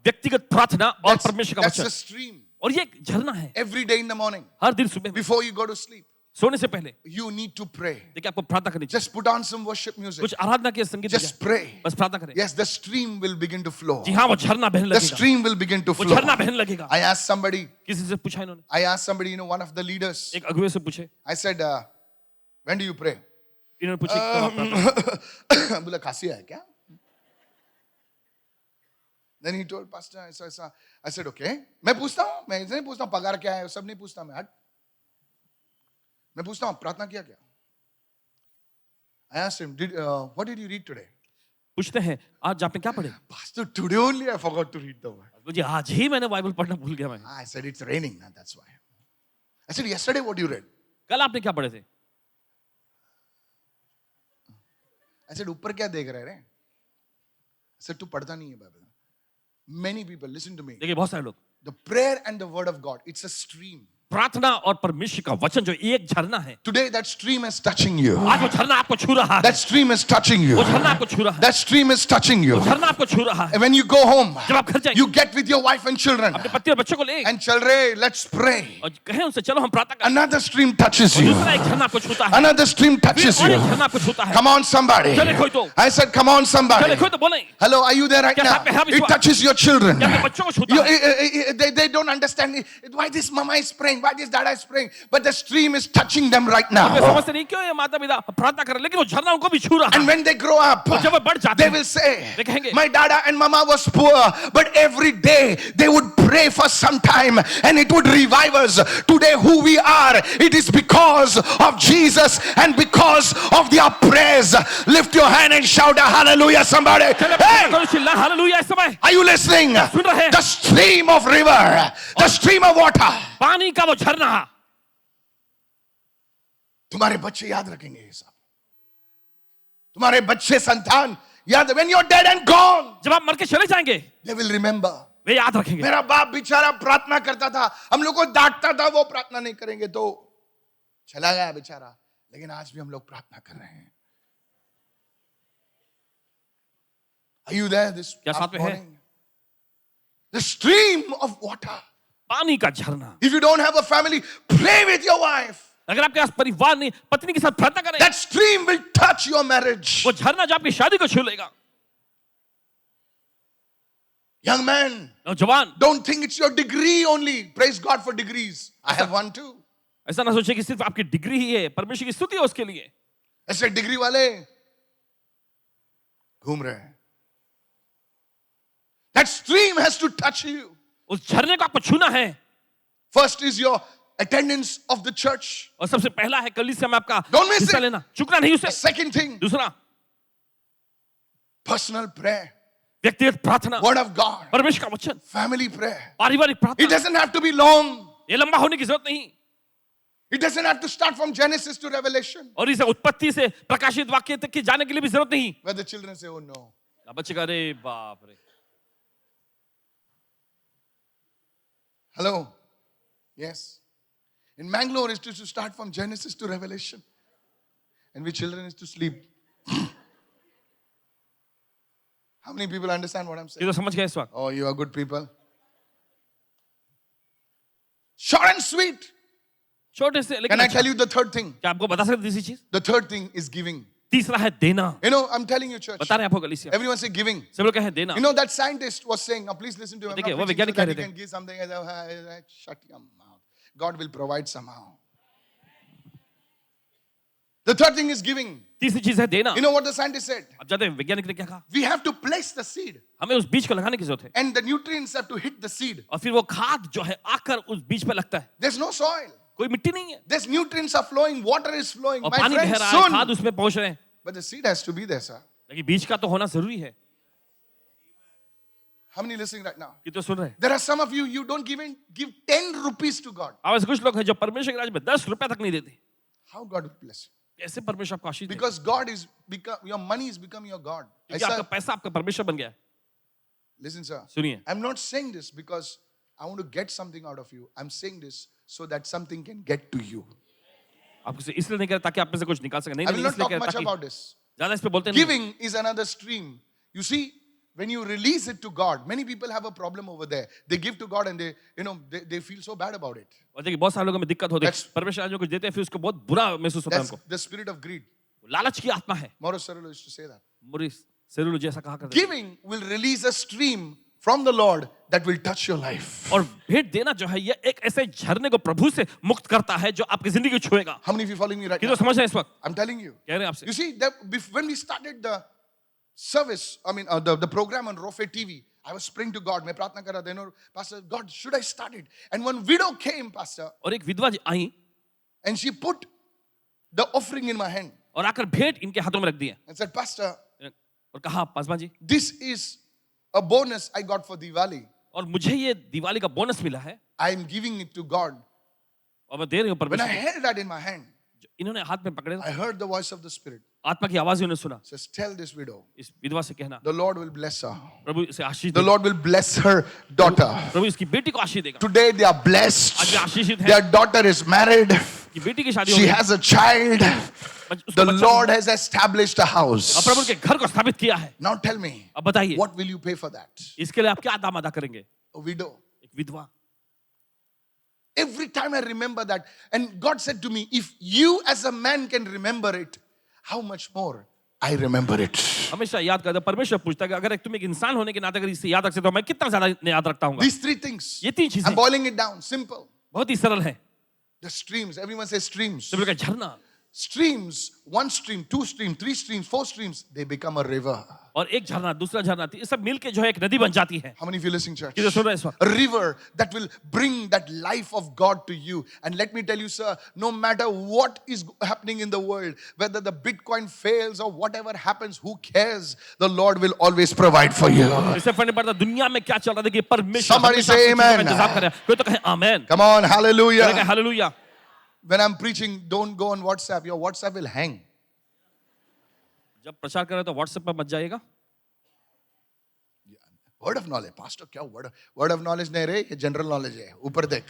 व्यक्तिगत प्रार्थना और परमेश्वर का That's वचन. a stream. और ये एक झरना है. Every day in the morning, हर दिन सुबह में before you go to sleep, सोने से पहले you need to pray. देखिए आपको प्रार्थना करनी चाहिए. Just put on some worship music. कुछ आराधना के संगीत Just बजाएं. pray. बस प्रार्थना करें. Yes, the stream will begin to flow. जी हाँ, वो झरना बहने The लगेगा. stream will begin to वो flow. झरना बहने लगेगा. I asked somebody, किसी से पूछा इन्होंने, one of the leaders. एक अगुवे से पूछे. I said, when do you pray? इन्होंने पूछे कब आप प्रार्थना. बोला खांसी है क्या? Then he told pastor, I said, okay. मैं पूछता हूँ, मैं नहीं पूछता हूँ पगार क्या है, सब नहीं पूछता मैं. हट. मैं पूछता हूँ प्रार्थना किया क्या? I asked him, what did you read today? पूछते हैं आज आपने क्या पढ़े? Pastor, today only I forgot to read the word. मुझे आज ही मैंने बाइबल पढ़ना भूल गया. मैं I said, it's raining, that's why. I said, yesterday what you read? कल आपने क्या पढ़े थे? I said, ऊपर क्या देख रहे रे? I said, तू पढ़ता नहीं है Bible. Many people, listen to me. देखिए बहुत सारे लोग, The prayer and the word of God, it's a stream. प्रार्थना और परमेश्वर का वचन जो एक झरना है. Today that stream is touching you. आज वो झरना आपको छू रहा है. That stream is touching you. वो झरना आपको छू रहा है. That stream is touching you. वो झरना आपको छू रहा है. And when you go home, जब आप घर जाएंगे, you get with your wife and children. अपने पति और बच्चों को ले And children, let's pray. और कहें उनसे चलो हम प्रार्थना करें. Another stream touches you. दूसरा एक झरना आपको छूता है. Another stream touches और you. एक झरना आपको छूता है. Come on, somebody. चले कोई तो. I said, come on, somebody. चले कोई तो बोले. Hello, are you there right क्या now? आप में It touches your children. क्या अपने बच्चों को छूता है. They don't understand why this mama is praying. praying? Why this dada is praying? But the stream is touching them right way now. समझते नहीं क्यों ये माता पिता प्रार्थना कर रहे, लेकिन वो झरना उनको भी छू रहा And है। when they grow up, और जब वे बढ़ जाते they हैं, will say, वे कहेंगे, my dada and mama was poor, but every day they would pray for some time and it would revive us. Today who we are, it is because of Jesus and because of their prayers. Lift your hand and shout a hallelujah, somebody. Hey, hallelujah इस समय are you listening? सुन रहे हैं? The stream of river, the stream of water. पानी का वो झरना, तुम्हारे बच्चे याद रखेंगे ये सब. तुम्हारे बच्चे संतान याद, when you're dead and gone, जब आप मर के चले जाएंगे they will remember. वे याद रखेंगे। मेरा बाप बेचारा प्रार्थना करता था, हम लोग को डांटता था, वो प्रार्थना नहीं करेंगे तो चला गया बेचारा, लेकिन आज भी हम लोग प्रार्थना कर रहे हैं. Are you there this क्या साथ में है? morning? The stream of water. पानी का झरना। If you don't have a family, pray with your wife. अगर आपके पास परिवार नहीं, पत्नी के साथ प्रार्थना करें, That stream will touch your marriage. वो झरना जो आपकी शादी को छू लेगा। Young man, नौजवान, don't think it's your degree only. Praise God for degrees. I have one too. ऐसा ना सोचे कि सिर्फ आपकी डिग्री ही है, परमेश्वर की स्तुति है उसके लिए। ऐसे डिग्री वाले घूम रहे हैं. That stream has to touch you. उस झरने को आपको छूना है। First is your attendance of the church. और सबसे पहला है कलीसिया में आपका Don't miss हिस्सा it. लेना, चुकना नहीं The उसे। second thing, दूसरा, personal prayer, व्यक्तिगत प्रार्थना, word of God, परमेश्वर का वचन, family prayer. पारिवारिक It प्रार्थना। doesn't have to be long. ये लंबा होने की जरूरत नहीं, It doesn't have to start from Genesis to Revelation. और इसे उत्पत्ति से प्रकाशित वाक्य तक की जाने के लिए भी जरूरत नहीं। Where the children say, oh no. अब बच्चे कह रहे बाप रे, Hello? Yes. In Mangalore, it's to start from Genesis to Revelation. And we children is to sleep. How many people understand what I'm ये saying? तो समझ गए इस वक्त। Oh, you are good people. Short and sweet. छोटे से लेकिन Can I अच्छा। tell you the third thing? क्या आपको बता सकते तीसरी चीज? The third thing is giving. तीसरा है देना। You know, I'm telling you, church. बता रहे हैं आपको कलीसिया, Everyone say giving. सब लोग कहे देना। You know, that scientist was saying, now please listen to him. I'm देखिए, not वो preaching so वैज्ञानिक कह that रहे you थे। can give something. Shut your mouth. God will provide somehow. The third thing is giving. तीसरी चीज है देना। You know what the scientist said? अब जानते हैं वैज्ञानिक ने क्या कहा? We have to place the seed. हमें उस बीज को लगाने की जरूरत है, And the nutrients have to hit the seed. और फिर वो खाद जो है आकर उस बीज पे लगता है। There's no soil. कोई मिट्टी नहीं है, There's nutrients are flowing. Water is flowing. और My पानी friend, बह रहा है, खाद soon. उसमें पहुंच रहे हैं, But the seed has to be there, sir. लेकिन बीज का तो होना जरूरी है। How many listening right now? कि तो सुन रहे हैं। There are some of you, you don't even give 10 rupees to God. अब ऐसे कुछ लोग हैं जो परमेश्वर के राज्य में 10 रुपए तक नहीं देते। How God will bless you? कैसे परमेश्वर आपको आशीष देगा? Because God is become, your money is become your God. क्योंकि आपका पैसा आपका परमेश्वर बन गया है। Listen, sir. सुनिए, I'm not saying this because I want to get something out of you. I'm saying this so that something can get to you. आपको इसलिए नहीं कह रहा ताकि आप में से कुछ निकाल सके। नहीं I will नहीं, not इसलिए talk कह रहा much ताकि about this. ज्यादा इस पे बोलते नहीं। Giving is another stream. You see, when you release it to God, many people have a problem over there. They give to God and they feel so bad about it. और देखिए बहुत सारे लोगों में दिक्कत होती है, That's- परमेश्वर जो कुछ देते हैं फिर उसको बहुत बुरा महसूस होता है That's उनको। the spirit of greed. लालच की आत्मा है। Maurice Cerullo used to say that. मुरीस सेरुलो जैसा कहा करते थे। Giving will release a stream from the Lord that will touch your life. और भेंट देना जो है ये एक ऐसे झरने को प्रभु से मुक्त करता है जो आपकी जिंदगी को छुएगा। How many of you following me right कि now? तो समझ रहे हैं इस वक्त? I'm telling you. कह रहे हैं आपसे। You see, when we started the service, the program on Rofe TV, I was praying to God. मैं प्रार्थना कर रहा था, Pastor, God, should I start it? And one widow came, Pastor, और एक विधवा जी आई and she put the offering in my hand और आकर भेंट इनके हाथों में रख दी है and said, Pastor, और कहा Paswan ji, this is a bonus I got for Diwali. और मुझे ये दिवाली का बोनस मिला है I am giving it to God. और मैं दे रही हूँ When I परमेश्वर को। held that in my hand, इन्होंने हाथ में पकड़े, I heard the voice of the Spirit. आत्मा की आवाज उन्होंने सुना। Says, tell this widow, इस विधवा से कहना the Lord will bless her. प्रभु इसे आशीष The देगा, Lord will bless her daughter. प्रभु इसकी बेटी को आशीष देगा। Today they are आज वे blessed. आशीषित है, Their daughter is married. कि बेटी की शादी हो She गई, has a child. उसका The बच्चा Lord हुआ, has established a और house. प्रभु के घर को स्थापित किया है। Now tell me, अब बताइए what will you pay for that? इसके लिए आप क्या दाम अदा करेंगे? A widow. एक विधवा। Every time I remember that, and God said to me, if you as a man can remember it, how much more I remember it. हमेशा याद करता, परमेश्वर पूछता है कि अगर तुम एक इंसान होने के नाते अगर इसे याद रख सकते हो, मैं कितना ज्यादा याद रखता हूँ। These three things. ये तीन चीजें I'm boiling it down. Simple. बहुत ही सरल है। The streams, everyone says streams. सब लोग का झरना, Streams, one stream, two streams, three streams, four streams, they become a river. और एक झरना, दूसरा झरना, ये सब मिलके जो है एक नदी बन जाती है. How many of you listening, church? किधर सुन रहे हैं इस वक्त? A river that will bring that life of God to you. And let me tell you, sir, no matter what is happening in the world, whether the Bitcoin fails or whatever happens, who cares? The Lord will always provide for you. इससे फर्क नहीं पड़ता दुनिया में क्या चल रहा है, देखिए परमेश्वर Somebody हमेशा say आपकी चीज़ों का amen. इंतजाम कर रहा है. कोई तो कहे आमेन. Come on, hallelujah. Hallelujah. When I'm preaching, don't go on WhatsApp. Your WhatsApp will hang. जब प्रचार कर रहे हो तो व्हाट्सएप पर मत जाइएगा. Word of knowledge, pastor, क्या word of knowledge नहीं रे, ये general knowledge है. ऊपर देख.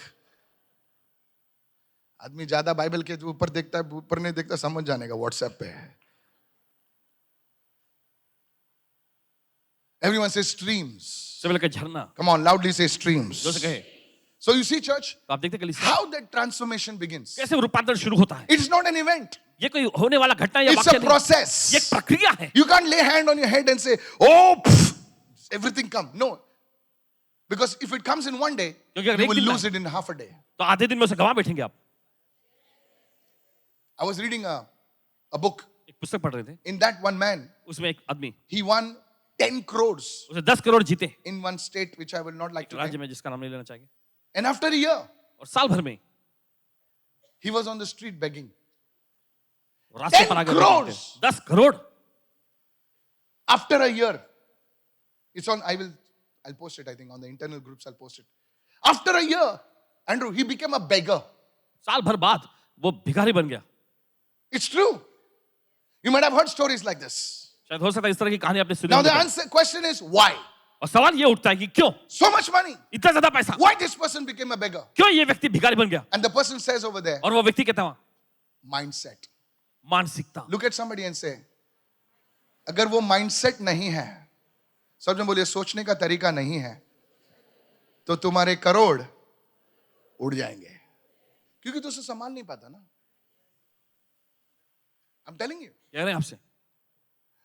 आदमी ज्यादा बाइबल के ऊपर देखता है, ऊपर नहीं देखता, समझ जाने का WhatsApp पे. Everyone says streams. सब लोग का झरना. Come on, loudly say streams. जो से कहे. So you see, church, तो आप देखते कल how that transformation begins. कैसे रूपांतरण शुरू होता है. It's not an event. ये कोई होने वाला घटना या It's वाक्य a नहीं. process. ये एक प्रक्रिया है. You can't lay hand on your head and say, oh, pff, everything come. No. Because if it comes in one day, क्योंकि अगर you एक will दिन में lose it in half a day. तो आधे दिन में उसे गवा बैठेंगे आप. I was reading a book. एक पुस्तक पढ़ रहे थे. In that, one man, उसमें एक आदमी, he won 10 crores उसे 10 करोड़ जीते. in one state, which I will not like to राज्य name. में जिसका नाम नहीं लेना चाहिए. And after a year, और साल भर में he was on the street begging. रास्ते 10 पर आगे crores. 10 crore. After a year, it's on, I'll post it, I think, on the internal groups, I'll post it. After a year, Andrew, he became a beggar. साल भर बाद वो भिखारी बन गया. It's true. You might have heard stories like this. शायद हो सकता है इस तरह की कहानी आपने सुनी Now the हो. question is, why? और सवाल ये उठता है कि क्यों So much money. इतना ज्यादा पैसा, Why this person became a beggar? क्यों ये व्यक्ति भिखारी बन गया. And the person says over there, और वो व्यक्ति कहता है mindset. मानसिकता. Look at somebody and say, अगर वो mindset नहीं है, सब जन बोलिए सोचने का तरीका नहीं है, तो तुम्हारे करोड़ उड़ जाएंगे. क्योंकि तो उसे संभाल नहीं पाता ना. I'm telling you. कह रहे हैं आपसे.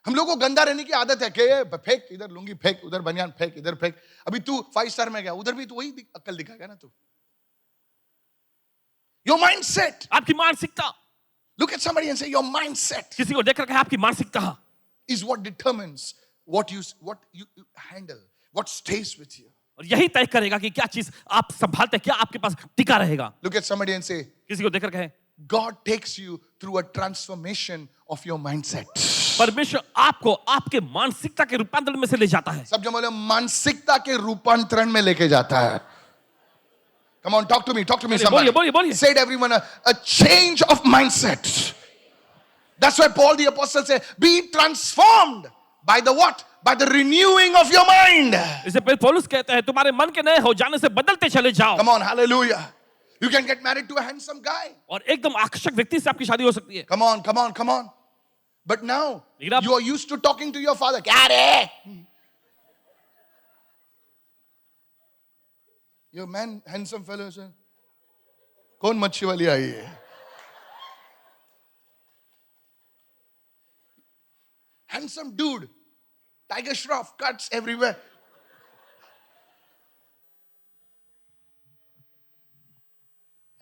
हम लोगों को गंदा रहने की आदत है कि फेंक इधर लुंगी फेंक उधर बनियान फेंक इधर फेंक. अभी तू 5 स्टार में गया उधर भी तू वही अक्ल दिखाएगा ना तू. Your mindset. आपकी मानसिकता. Look at somebody and say your mindset किसी को देखकर कहे आपकी मानसिकता is what determines what you handle, what stays with you. और यही तय करेगा कि क्या चीज आप संभालते हैं, क्या आपके पास टिका रहेगा. Look at somebody and say, किसी को देखकर कहे God takes you through a transformation of your mindset. परमेश्वर आपको आपके मानसिकता के रूपांतरण में से ले जाता है. सब जो बोले मानसिकता के रूपांतरण में लेके जाता है. Come on, talk to me somebody. बोलिए. Say it everyone, a change of mindset. That's why Paul the apostle said, be transformed by the what? By the renewing of your mind. इसे पौलुस कहता है तुम्हारे मन के नए हो जाने से बदलते चले जाओ. Come on, hallelujah. You can get married to a handsome guy. और एकदम आकर्षक व्यक्ति से आपकी शादी हो सकती है. Come on. But now, लेकिन आप you are used to talking to your father. क्या रे? Your man, handsome fellow, sir. कौन मच्छी वाली आई है? Handsome dude. Tiger Shroff, cuts everywhere.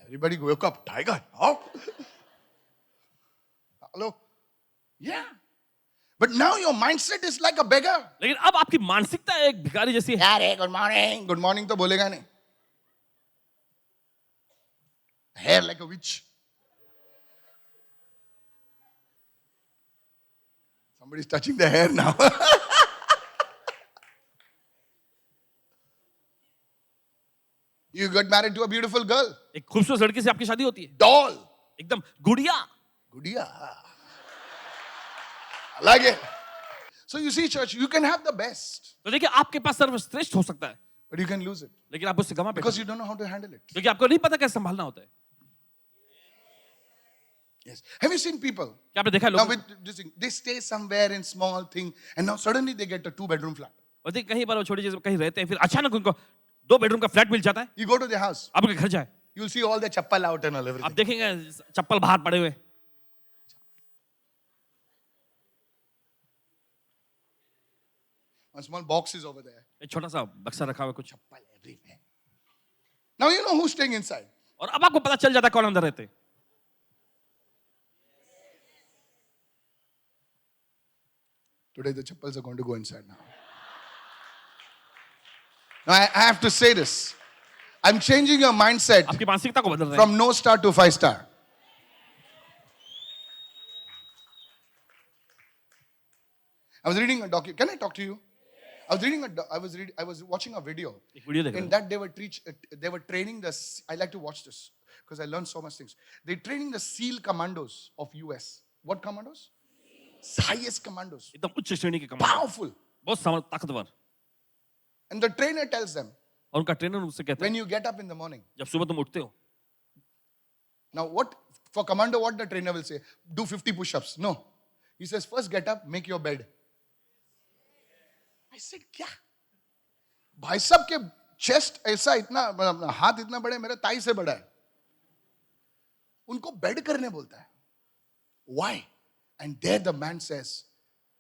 Everybody woke up. Tiger. Oh. Hello? Yeah. But now your mindset is like a beggar. लेकिन अब आपकी मानसिकता एक भिखारी जैसी है. यार गुड मॉर्निंग. गुड मॉर्निंग तो बोलेगा नहीं. Hair like a witch. Somebody's touching the hair now. You got married to a beautiful girl. एक खूबसूरत लड़की से आपकी शादी होती है. Doll. एकदम गुड़िया. Gudiya. I like it. So you see, church, you can have the best, तो देखिए आपके पास सर्वश्रेष्ठ हो सकता है, but you can lose it लेकिन आप उससे गवा बैठे because you don't know how to handle it. क्योंकि आपको नहीं पता कैसे संभालना होता है. Yes. Have you seen people? क्या आपने देखा है Now लोग with this thing, they stay somewhere in small thing, and now suddenly they get a 2-bedroom flat. और देखिए कहीं बार वो छोटी चीज कहीं रहते हैं फिर अचानक उनको 2 बेडरूम का फ्लैट मिल जाता है. You go to their house, आप उनके घर जाए, you'll see all the chappal out and all आप everything. देखेंगे चप्पल बाहर पड़े हुए. One small box is over there. एक छोटा सा बक्सा रखा हुआ कुछ. Chappal everywhere. Now you know who's staying inside. और अब आपको पता चल जाता है कौन अंदर रहते हैं। Today the chappals are going to go inside now. Now I have to say this. I'm changing your mindset आपकी मानसिकता को बदल रहे हैं। from no star to 5 star. I was reading a docu. Can I talk to you? I was reading I was watching a video. एक video देख रहे In हैं। that they were training the. I like to watch this because I learned so much things. They're training the SEAL commandos of US. What commandos? Highest commandos. एकदम उच्च श्रेणी के commander, Powerful. बहुत ताकतवर। And the trainer tells them, और उनका trainer उनसे कहता है, when you get up in the morning. जब सुबह तुम उठते हो, Now what, for commando, what the trainer will say? Do 50 push-ups. No. He says, first get up, make your bed. I said, क्या? भाई साहब के चेस्ट ऐसा इतना, हाथ इतना बड़े, मेरे ताई से बड़ा है. उनको बेड करने बोलता है. Why? And there the man says,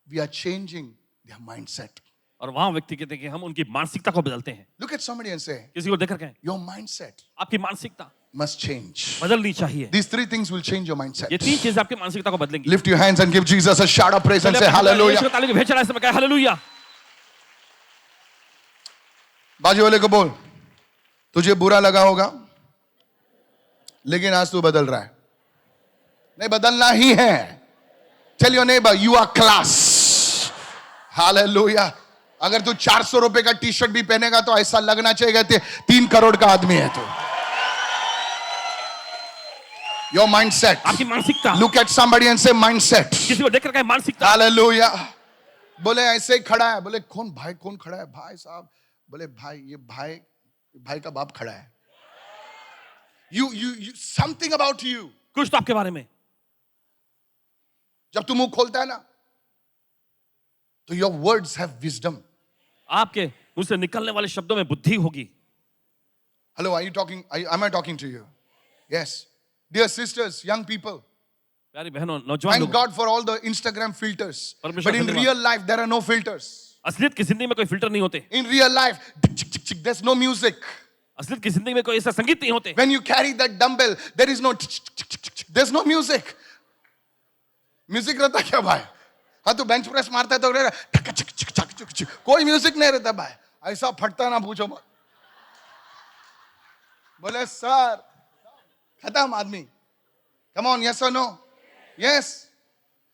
we are changing their mindset. और वहां व्यक्ति कहते हैं कि हम उनकी मानसिकता को बदलते हैं। Look at somebody and say, किसी को देखकर कहें, your mindset आपकी मानसिकता must change. बदलनी चाहिए। These three things will change your mindset. ये तीन चीजें आपकी मानसिकता को बदलेंगी। Lift your hands and give Jesus a shout of praise and say hallelujah. ताली की भेंट चढ़ाए समय कहे हालेलुया। बाजू वाले को बोल, तुझे बुरा लगा होगा, लेकिन आज तू बदल रहा है। नहीं, बदलना ही है। Tell your neighbor, you are class. Hallelujah. अगर तू 400 रुपए का टी शर्ट भी पहनेगा तो ऐसा लगना चाहिए 3 करोड़ का आदमी है तू। Your mindset. आपकी मानसिकता। Look at somebody and say mindset. किसी को देखकर कहे मानसिकता। Hallelujah. बोले ऐसे ही खड़ा है, बोले कौन भाई, कौन खड़ा है? भाई साहब, बोले भाई, ये भाई का बाप खड़ा है। You something about you. कुछ तो आपके बारे में। जब तू मुंह खोलता है ना, तो your words have wisdom. आपके मुंह से निकलने वाले शब्दों में बुद्धि होगी। Hello, are you talking? Am I talking to you? Yes. Dear sisters, young people, प्यारी बहनों, नौजवान thank लोग, God for all the Instagram filters. परमेश्वर But in धन्यवाद। real life, there are no filters. असलियत की जिंदगी में कोई फिल्टर नहीं होते। In real life, there's no music. असलियत की जिंदगी में कोई ऐसा संगीत नहीं होते। When you carry that dumbbell, there is no, there's no music. Music रहता क्या भाई? हाँ, तो बेंच प्रेस मारता है तो कोई म्यूजिक नहीं रहता भाई, ऐसा फटता ना पूछो मत। बोले सर खत्म आदमी। Come on, yes or no? Yes.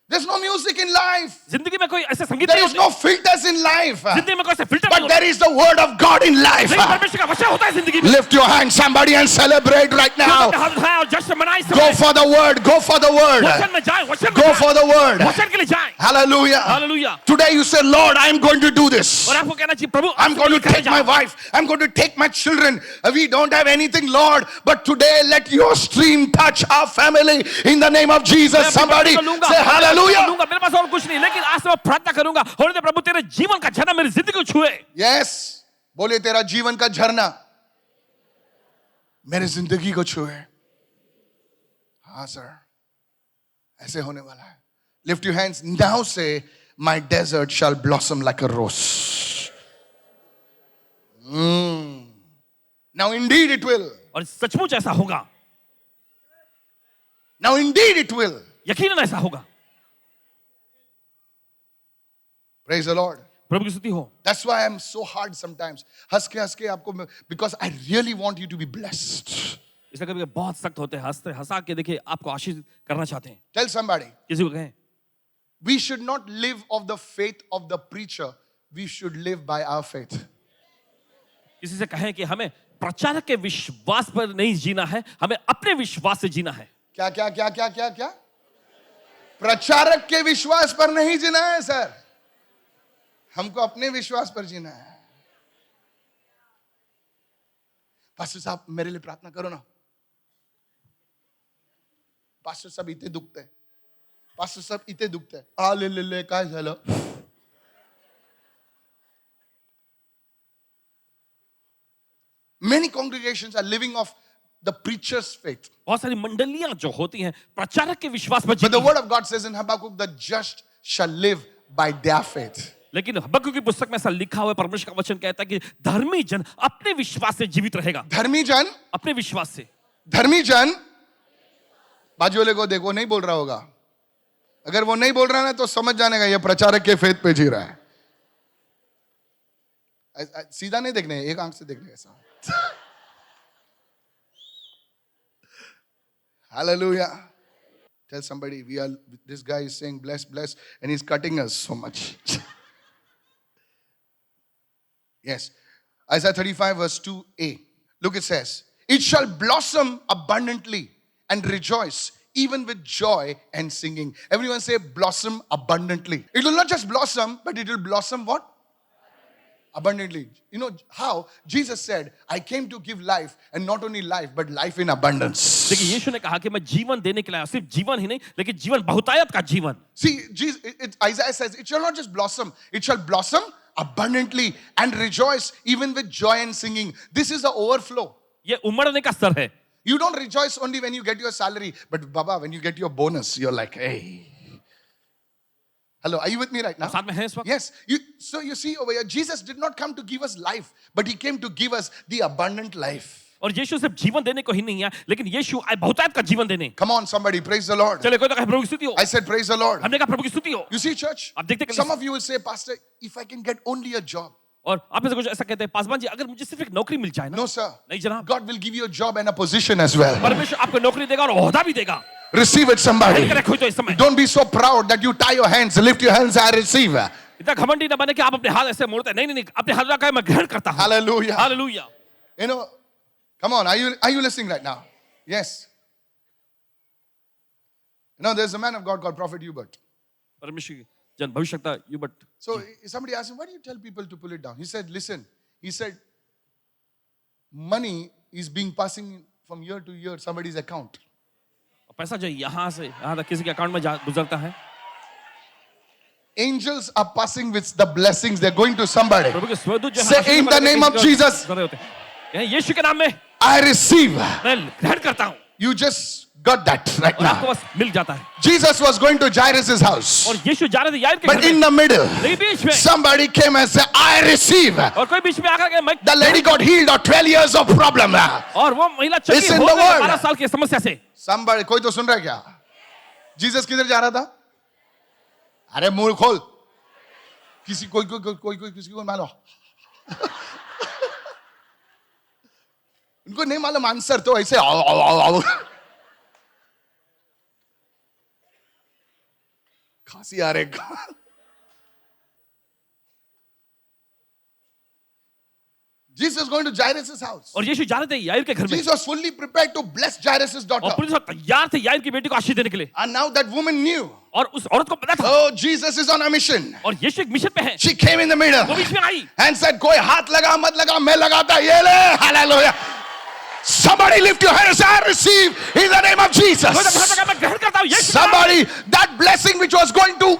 There's no music in life. जिंदगी में कोई ऐसे संगीत There नहीं is होते। no filters in life. जिंदगी में कोई ऐसे फिल्टर नहीं But होते। there is the word of God in life. लेकिन परमेश्वर का वचन होता है जिंदगी में। Lift your hand, somebody, and celebrate right now. हाथ उठाएं और जश्न मनाएं इस Go समय। for the word. Go for the word. वचन में जाएं, वचन में Go जाएं। for the word. वचन के लिए जाएं। Hallelujah. Hallelujah. Today you say, Lord, I'm going to do this. और आपको कहना चाहिए प्रभु, I'm going to take my wife. I'm going to take my children. We don't have anything, Lord. But today, let your stream touch our family. In the name of Jesus. Somebody say hallelujah. मेरे पास और कुछ नहीं, लेकिन आज से मैं प्रार्थना करूंगा, होने दे प्रभु तेरे जीवन का झरना मेरी जिंदगी को छुए। Yes. बोले तेरा जीवन का झरना मेरी जिंदगी को छुए। हाँ सर, ऐसे होने वाला है। Lift your hands. Now say, my desert shall blossom like a rose. Now indeed it will. और सचमुच ऐसा होगा। Now indeed it will. यकीनन ऐसा होगा। Praise the Lord. प्रभु की स्तुति हो। That's why I'm so hard sometimes. हंस के आपको, because I really want you to be blessed. इसलिए कभी बहुत सख्त होते हैं, हंसते हंसा के देखिए आपको आशीष करना चाहते हैं। Tell somebody, किसी को कहें, we should not live of the faith of the preacher. We should live by our faith. किसी से कहें कि हमें प्रचारक के विश्वास पर नहीं जीना है, हमें अपने विश्वास से जीना है। क्या? प्रचारक के विश्वास पर नहीं जीना है सर, हमको अपने विश्वास पर जीना है। पास्टर साहब मेरे लिए प्रार्थना करो ना। पास्टर साहब इथे दुखते, पास्टर साहब इथे दुखते, आ ले काय झालं? Many congregations are living off the preacher's faith. बहुत सारी मंडलियां जो होती हैं प्रचारक के विश्वास पर But the जीती word हैं। of God says in Habakkuk, the just shall live by their faith. लेकिन हबक्कुक की पुस्तक में ऐसा लिखा हुआ है, परमेश्वर का वचन कहता है कि धर्मी जन अपने विश्वास से जीवित रहेगा। धर्मी जन अपने विश्वास से। धर्मी जन, बाजू वाले को देखो, नहीं बोल रहा होगा। अगर वो नहीं बोल रहा ना तो समझ जाने का ये प्रचारक के फेथ पे जी रहा है। सीधा नहीं देखने, एक आंख से देखने ऐसा। Hallelujah. Tell somebody, this guy is saying bless, bless, and he's cutting us so much. Yes. Isaiah 35 verse 2a. Look, it says, it shall blossom abundantly and rejoice, even with joy and singing. Everyone say blossom abundantly. It will not just blossom, but it will blossom what? Abundantly. You know how Jesus said, I came to give life, and not only life, but life in abundance. देखिए यीशु ने कहा कि मैं जीवन देने के लिए आया, सिर्फ जीवन ही नहीं लेकिन जीवन बहुतायत का जीवन। See, Isaiah says, it shall not just blossom, it shall blossom abundantly and rejoice even with joy and singing. This is the overflow. ये उमड़ने का स्तर है। You don't rejoice only when you get your salary, but Baba, when you get your bonus, you're like, hey. Hello, are you with me right now? साथ में हैं इस वक्त? Yes. So you see over here, Jesus did not come to give us life, but he came to give us the abundant life. और यीशु सिर्फ जीवन देने को ही नहीं है, लेकिन यीशु आए बहुतायत का जीवन देने। Come on, somebody, praise the Lord. चले कोई तो कहे प्रभु की स्तुति हो। I said, praise the Lord. हमने कहा प्रभु की स्तुति हो। You see, church, आप देखते some of you will say, Pastor, if I can get only a job. और आप में से कुछ ऐसा कहते हैं, पासवान जी अगर मुझे सिर्फ एक नौकरी मिल जाए ना। No, sir. नहीं जनाब। God will give you a job and a position as well. परमेश्वर आपको नौकरी देगा और ओहदा भी देगा। Receive it, somebody. कोई तो इस समय। Don't be so proud that you tie your hands, lift your hands, I receive. इतना घमंडी न बने कि आप अपने हाथ ऐसे मोड़ते हैं। नहीं, अपने हाथ रखा है, मैं ग्रहण करता हूँ। Hallelujah. Hallelujah. You know, come on, are you listening right now? Yes. You know, there's a man of God called Prophet Hubert. परमेश्वर जन भविष्यवक्ता Hubert. So somebody asked him, why do you tell people to pull it down? He said, listen, he said, money is being passing from year to year somebody's account. पैसा जो यहाँ से यहाँ तक किसी के अकाउंट में गुजरता है। Angels are passing with the blessings. They're going to somebody. प्रभु के स्वर्गदूत जो Say in the name of Jesus, यीशु के नाम में I receive. मैं ग्रहण करता हूँ। You just got that right और आपको now. बस मिल जाता है। Jesus was going to Jairus' house. और यीशु जा रहे थे याईर के But घर in में। the middle, लेकिन बीच में somebody came and said, I receive. और कोई बीच में आकर के मैं The lady got healed of 12 years of problem. और वो महिला It's चंगी in हो the गई word. 12 साल की समस्या से। Somebody, कोई तो सुन रहा है क्या? Jesus किधर जा रहा था? अरे मुंह खोल। किसी कोई किसी को मालूम? उनको नहीं मालूम आंसर तो ऐसे आओ। खांसी आ रहे। Jesus was going to Jairus' house. और यीशु जा रहे थे याईर के घर में। Jesus was fully prepared to bless Jairus' daughter. और पुलिस तैयार थे याईर की बेटी को आशीष देने के लिए। And now that woman knew. और उस औरत को पता था। Oh, Jesus is on a mission. और यीशु एक मिशन पे है। She came in the middle. वो बीच में आई। And said, कोई हाथ लगा मत लगा, मैं लगाता ये ले. Hallelujah. Somebody lift your hand and say, I receive in the name of Jesus. मैं ग्रहण करता हूँ यीशु। Somebody, that blessing which was going to.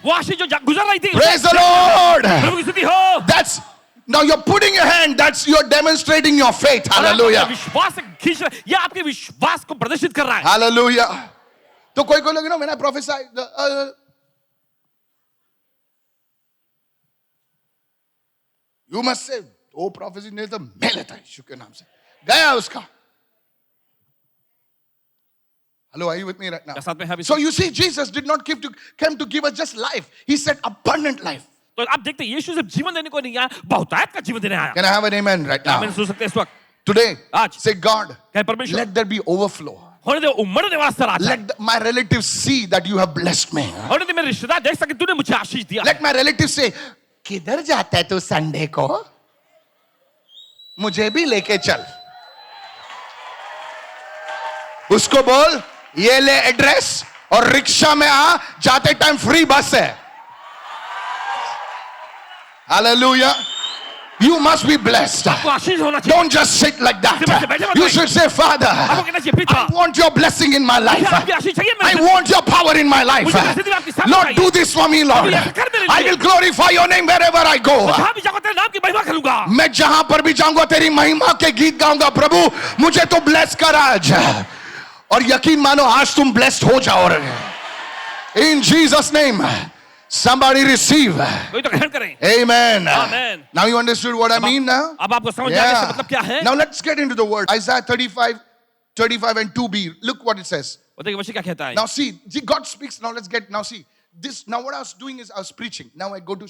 वो आशीष जो गुजर रही थी। Praise the Lord. प्रभु की स्तुति हो। That's now you're putting your hand. That's you're demonstrating your faith. Hallelujah. विश्वास से खींच रहा है। ये आपके विश्वास को प्रदर्शित कर रहा है। Hallelujah. तो कोई लोग, you know, when I prophesy, you must say, oh prophecy नहीं तो मैं लेता यीशु के नाम से गया उसका. Hello, are you with me right now? साथ में है अभी। So you see, Jesus did not came to give us just life. He said abundant life. तो आप देखते हैं यीशु सिर्फ जीवन देने को नहीं आया, बहुतायत का जीवन देने आया। Can I have an amen right now? आमीन सुन सकते हैं इस वक्त। Today, आज say God, कहे परमेश्वर, let there be overflow. होने दे उमड़ने वाला स्तर आ जाए। Let my relatives see that you have blessed me. होने दे मेरे रिश्तेदार देख सके तूने मुझे आशीष दिया। Let my relatives say, किधर जाता है तू संडे को? मुझे भी लेके चल. उसको बोल ये ले एड्रेस और रिक्शा में आ, जाते टाइम फ्री बस है. Hallelujah. You must be blessed. आपको आशीष होना चाहिए। Don't just sit like that. You should say, Father, I want your blessing in my life. I want your power in my life. Lord, do this for me, Lord. I will glorify your name wherever I go. जहाँ भी जाऊँगा तेरे नाम की महिमा करूँगा। मैं जहां पर भी जाऊंगा तेरी महिमा के गीत गाऊंगा. प्रभु मुझे तो ब्लेस कर आज. और यकीन मानो आज तुम ब्लेस्ड हो जाओ. In Jesus name. Somebody receive. कोई तो ग्रहण करें. Amen. Amen. Now you understood what I mean now? अब आपको समझ आ गया इसका मतलब क्या है? Now let's get into the word. Isaiah 35 and 2b. Look what it says. वो देखिए वचन क्या कहता है. Now see, God speaks. Now let's get, now see. This, now what I was doing is I was preaching. Now I go to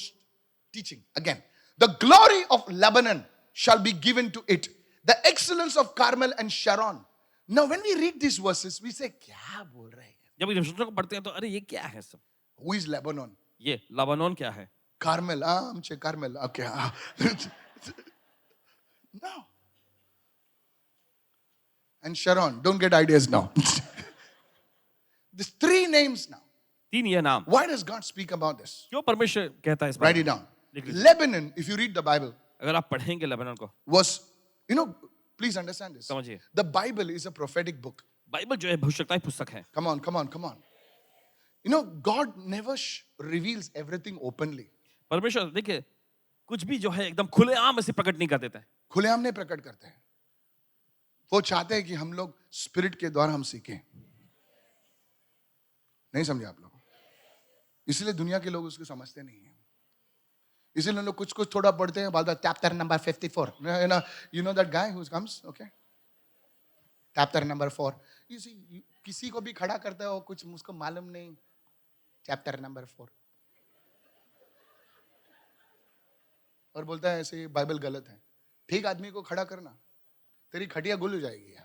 teaching again. The glory of Lebanon shall be given to it. The excellence of Carmel and Sharon. Now when we read these verses, we say, क्या बोल रहे हैं? जब इन वचनों को पढ़ते हैं तो अरे ये क्या है सब? Who is Lebanon? ये लबानोन क्या है? Carmel. आमचे Carmel. Okay. No. And Sharon. Don't get ideas now. There's 3 names now. 3 ये नाम. Why does God speak about this? क्यों परमेश्वर कहता है इस Write बारे it में? down. लिख लीजिए. Lebanon, if you read the Bible, अगर आप पढ़ेंगे लेबनान को, was, you know, please understand this. समझिए. The Bible is a prophetic book. Bible जो है भविष्यवाणी पुस्तक है. Come on. You know, God never reveals everything openly. परमेश्वर देखिए कुछ भी जो है एकदम खुलेआम ऐसे प्रकट नहीं कर देता है. खुलेआम नहीं प्रकट करते हैं. वो चाहते हैं कि हम लोग स्पिरिट के द्वारा हम सीखें. नहीं समझे आप लोग? इसलिए दुनिया के लोग उसको समझते नहीं हैं. इसीलिए लोग कुछ कुछ थोड़ा पढ़ते हैं. बाद chapter number 54. You know that guy who comes, okay? Chapter number 4. You see, किसी को भी खड़ा करता है वो कुछ उसको मालूम नहीं. Chapter number 4. और बोलता है ऐसे बाइबल गलत है. ठीक आदमी को खड़ा करना, तेरी खटिया गुल हो जाएगी.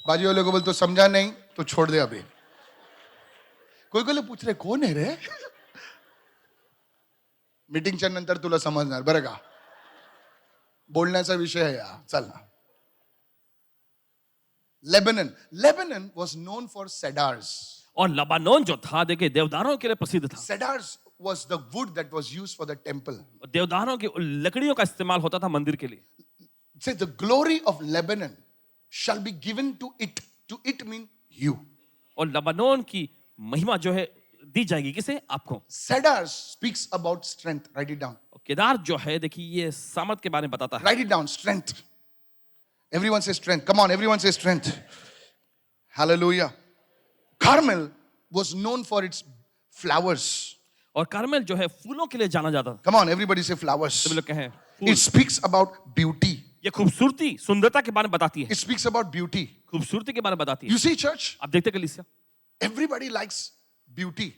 बाजी वाले को बोल तो समझा नहीं तो छोड़ दे अभी. कोई पूछ रहे कोण आहे रे. मीटिंगच्या नंतर तुला समजणार बरं का. बोलण्याचा विषय आहे हा. चल ना. Lebanon was known for cedars. और लबानोन जो था देखिए देवदारों के लिए प्रसिद्ध था. Cedars was the wood that was used for the temple. देवदारों की लकड़ियों का इस्तेमाल होता था मंदिर के लिए. Say the glory of Lebanon shall be given to it. To it mean you. और लबानोन की महिमा जो है दी जाएगी किसे? आपको. Cedars speaks about strength. Write it down. Kedar जो है देखिए ये सामर्थ के बारे में बताता है. Write it down. Strength. Everyone say strength. Come on, everyone say strength. Hallelujah. Carmel was known for its flowers. और कार्मेल जो है फूलों के लिए जाना जाता था. Come on, everybody say flowers. सभी लोग कहें It fool. speaks about beauty. ये खूबसूरती सुंदरता के बारे में बताती है. It speaks about beauty. खूबसूरती के बारे में बताती है. You see, church, आप देखते कलीसिया everybody likes beauty.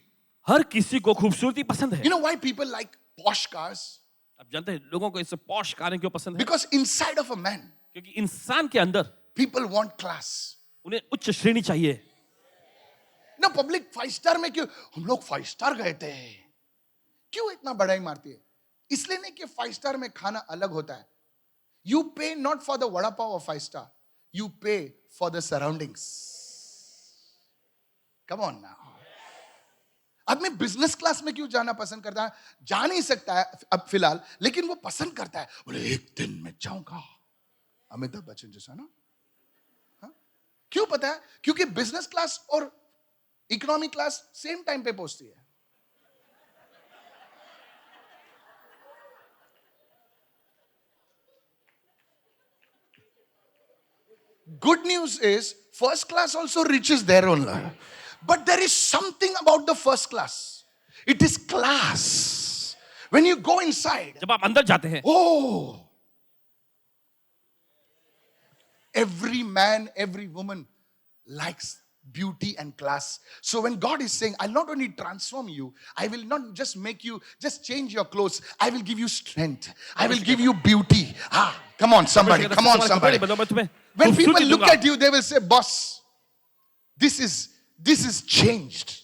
हर किसी को खूबसूरती पसंद है. You know why people like posh cars? आप जानते हैं लोगों को इससे पॉश कारें क्यों पसंद है? Because inside of a man, क्योंकि इंसान के अंदर people want class. उन्हें उच्च श्रेणी चाहिए. ना पब्लिक 5 स्टार में क्यों हम लोग 5 स्टार गए थे क्यों इतना बड़ाई मारती है? इसलिए नहीं कि 5 स्टार में खाना अलग होता है. You pay not for the vada pav of 5 star. You pay for the surroundings. Come on now. आदमी बिजनेस क्लास में क्यों जाना पसंद करता है? जा नहीं सकता है अब फिलहाल, लेकिन वो पसंद करता है. बोले एक दिन में जाऊंगा. अमिताभ बच्चन जैसा ना. हाँ? क्यों पता है? क्योंकि बिजनेस क्लास और इकोनॉमी क्लास सेम टाइम पे पहुंचती है. Good news is first class also reaches their own level. But there is something about the first class. It is class. When you go inside, जब आप अंदर जाते हैं oh, every man, every woman likes beauty and class. So when God is saying, I'll not only transform you, I will not just make you, just change your clothes. I will give you strength. I will give you beauty. Come on somebody, come on somebody. When people look at you, they will say, boss, this is changed.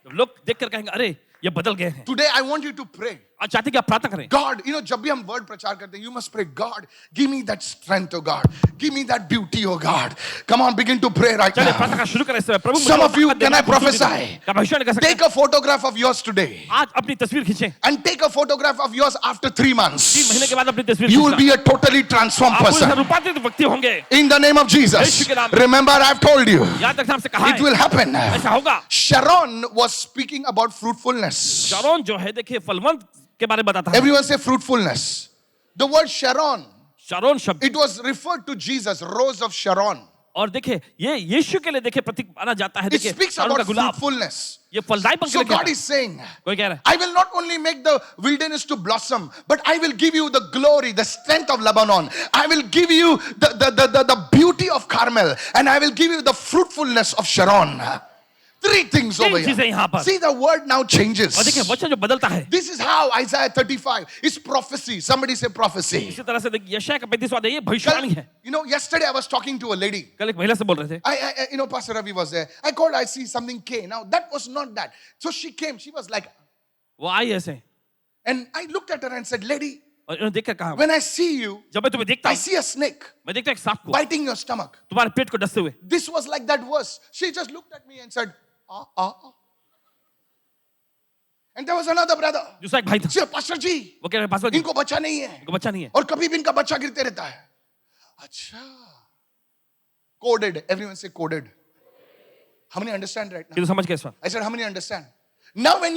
लोग देखकर कहेंगे अरे ये बदल गए हैं. Today I want you to pray. आज चाहते कि आप प्रार्थना करें. God, जब भी हम वर्ड प्रचार करते हैं, you must pray, God, give me that strength, oh God. Give me that beauty, oh God. Come on, begin to pray right चलिए now. प्रार्थना करना शुरू करें इस समय. प्रभु Some of you, can I prophesy? क्या भविष्यवाणी कर सकते Take a photograph of yours today. हैं? आज अपनी तस्वीर खींचें. And take a photograph of yours after 3 3 months. महीने के बाद अपनी तस्वीर You will खींचना. be a totally transformed आप पूरी तरह person. रूपांतरित व्यक्ति होंगे. In the name of Jesus. यीशु के नाम में. Remember, I've told you. याद रखना हमसे कहा It will है happen. ऐसा होगा. Sharon was speaking about fruitfulness. Sharon जो है देखिए फलवंत के बारे में बताता है. Everyone say fruitfulness. The word Sharon, Sharon शब्द it was referred to Jesus, Rose of Sharon. और देखिए ये यीशु के लिए देखिए प्रतीक माना जाता है It देखिए speaks सारों का about गुलाब fruitfulness. ये फलदायीपन के So लिए God कहता है। is saying, कोई कह रहा है I will not only make the wilderness to blossom, but I will give you the glory, the strength of Lebanon. I will give you the beauty of Carmel, and I will give you the fruitfulness of Sharon. Three things over तीन चीजें यहाँ here. पर। See, the word now changes. और देखिए वचन जो बदलता है This is how Isaiah 35 is prophecy. Somebody say prophecy. इसी तरह से देखिए यशायाह का 35वां अध्याय ये भविष्यवाणी है। You know, yesterday I was talking to a lady. कल एक महिला से बोल रहे थे You know, Pastor Ravi was there. I called, I see something K. Now, that was not that. So she came. She was like, वो आई ऐसे and I looked at her and said, lady, और इन्होंने देख कर कहा when I see you, जब मैं तुम्हें देखता I हूँ see a snake मैं देखता हूँ एक सांप को biting your stomach. तुम्हारे पेट को डसते हुए This was like that verse. She just looked at me and said, ah. And there was another brother. दूसरा एक भाई था She said, Pastor Ji, वो कह रहे पासवान जी इनको बच्चा नहीं है इनको बच्चा नहीं है और कभी भी इनका बच्चा गिरते रहता है. अच्छा. Coded. Everyone say coded. How many understand right now? ये तो समझ गए इस बात I said, how many understand? Now when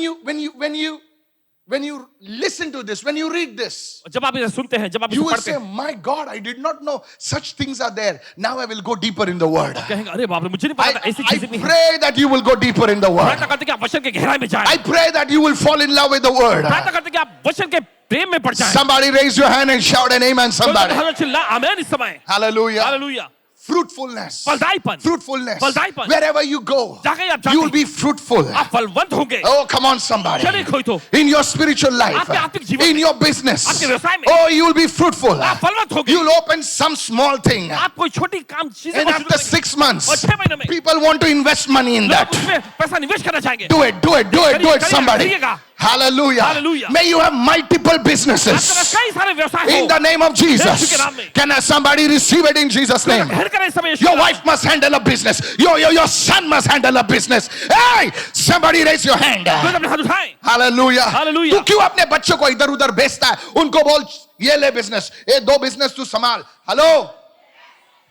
you listen to this, when you read this, और जब आप इसे सुनते हैं जब आप you इसे will पढ़ते say, हैं my God, I did not know such things are there. Now I will go deeper in the word. कहेंगे अरे बाप रे मुझे नहीं पता था ऐसी I चीजें भी हैं pray that you will go deeper in the word. प्रार्थना करते कि आप वचन के गहराई में जाएं I pray that you will fall in love with the word. प्रार्थना करते कि आप वचन के प्रेम में पड़ जाएं Somebody raise your hand and shout an amen, somebody. हर चिल्ला आमीन इस समय Hallelujah. Hallelujah Fruitfulness. फलदायीपन Fruitfulness. फलदायीपन Wherever you go, जहाँ आप जाते you will हैं be fruitful. आप फलवंत होंगे Oh, come on, somebody. चलिए कोई तो In your spiritual life, आपके आत्मिक जीवन in में, your business, आपके व्यवसाय में, oh, you will be fruitful. आप फलवंत होंगे You'll open some small thing. आप कोई छोटी काम चीजें And को शुरू after करेंगे 6 months, और 6 महीने में people want to invest money in लोग that. उसमें पैसा निवेश करना चाहेंगे Do it, do it, do it, do it, करिए, somebody. करिएगा। Hallelujah. Hallelujah. May you have multiple आपके पास businesses. कई सारे व्यवसाय हो In the name of Yeshu Jesus. के नाम में। Can somebody receive it in Jesus' name? ग्रहण करें इस समय यीशु Your के नाम wife must handle a business. Your son must handle a business. Hey, somebody raise your hand. में। कोई अपने हाथ उठाएं Hallelujah. Hallelujah. तू क्यों अपने बच्चों को इधर उधर भेजता है? उनको बोल ये ले बिजनेस, ये 2 बिजनेस तू संभाल. हेलो,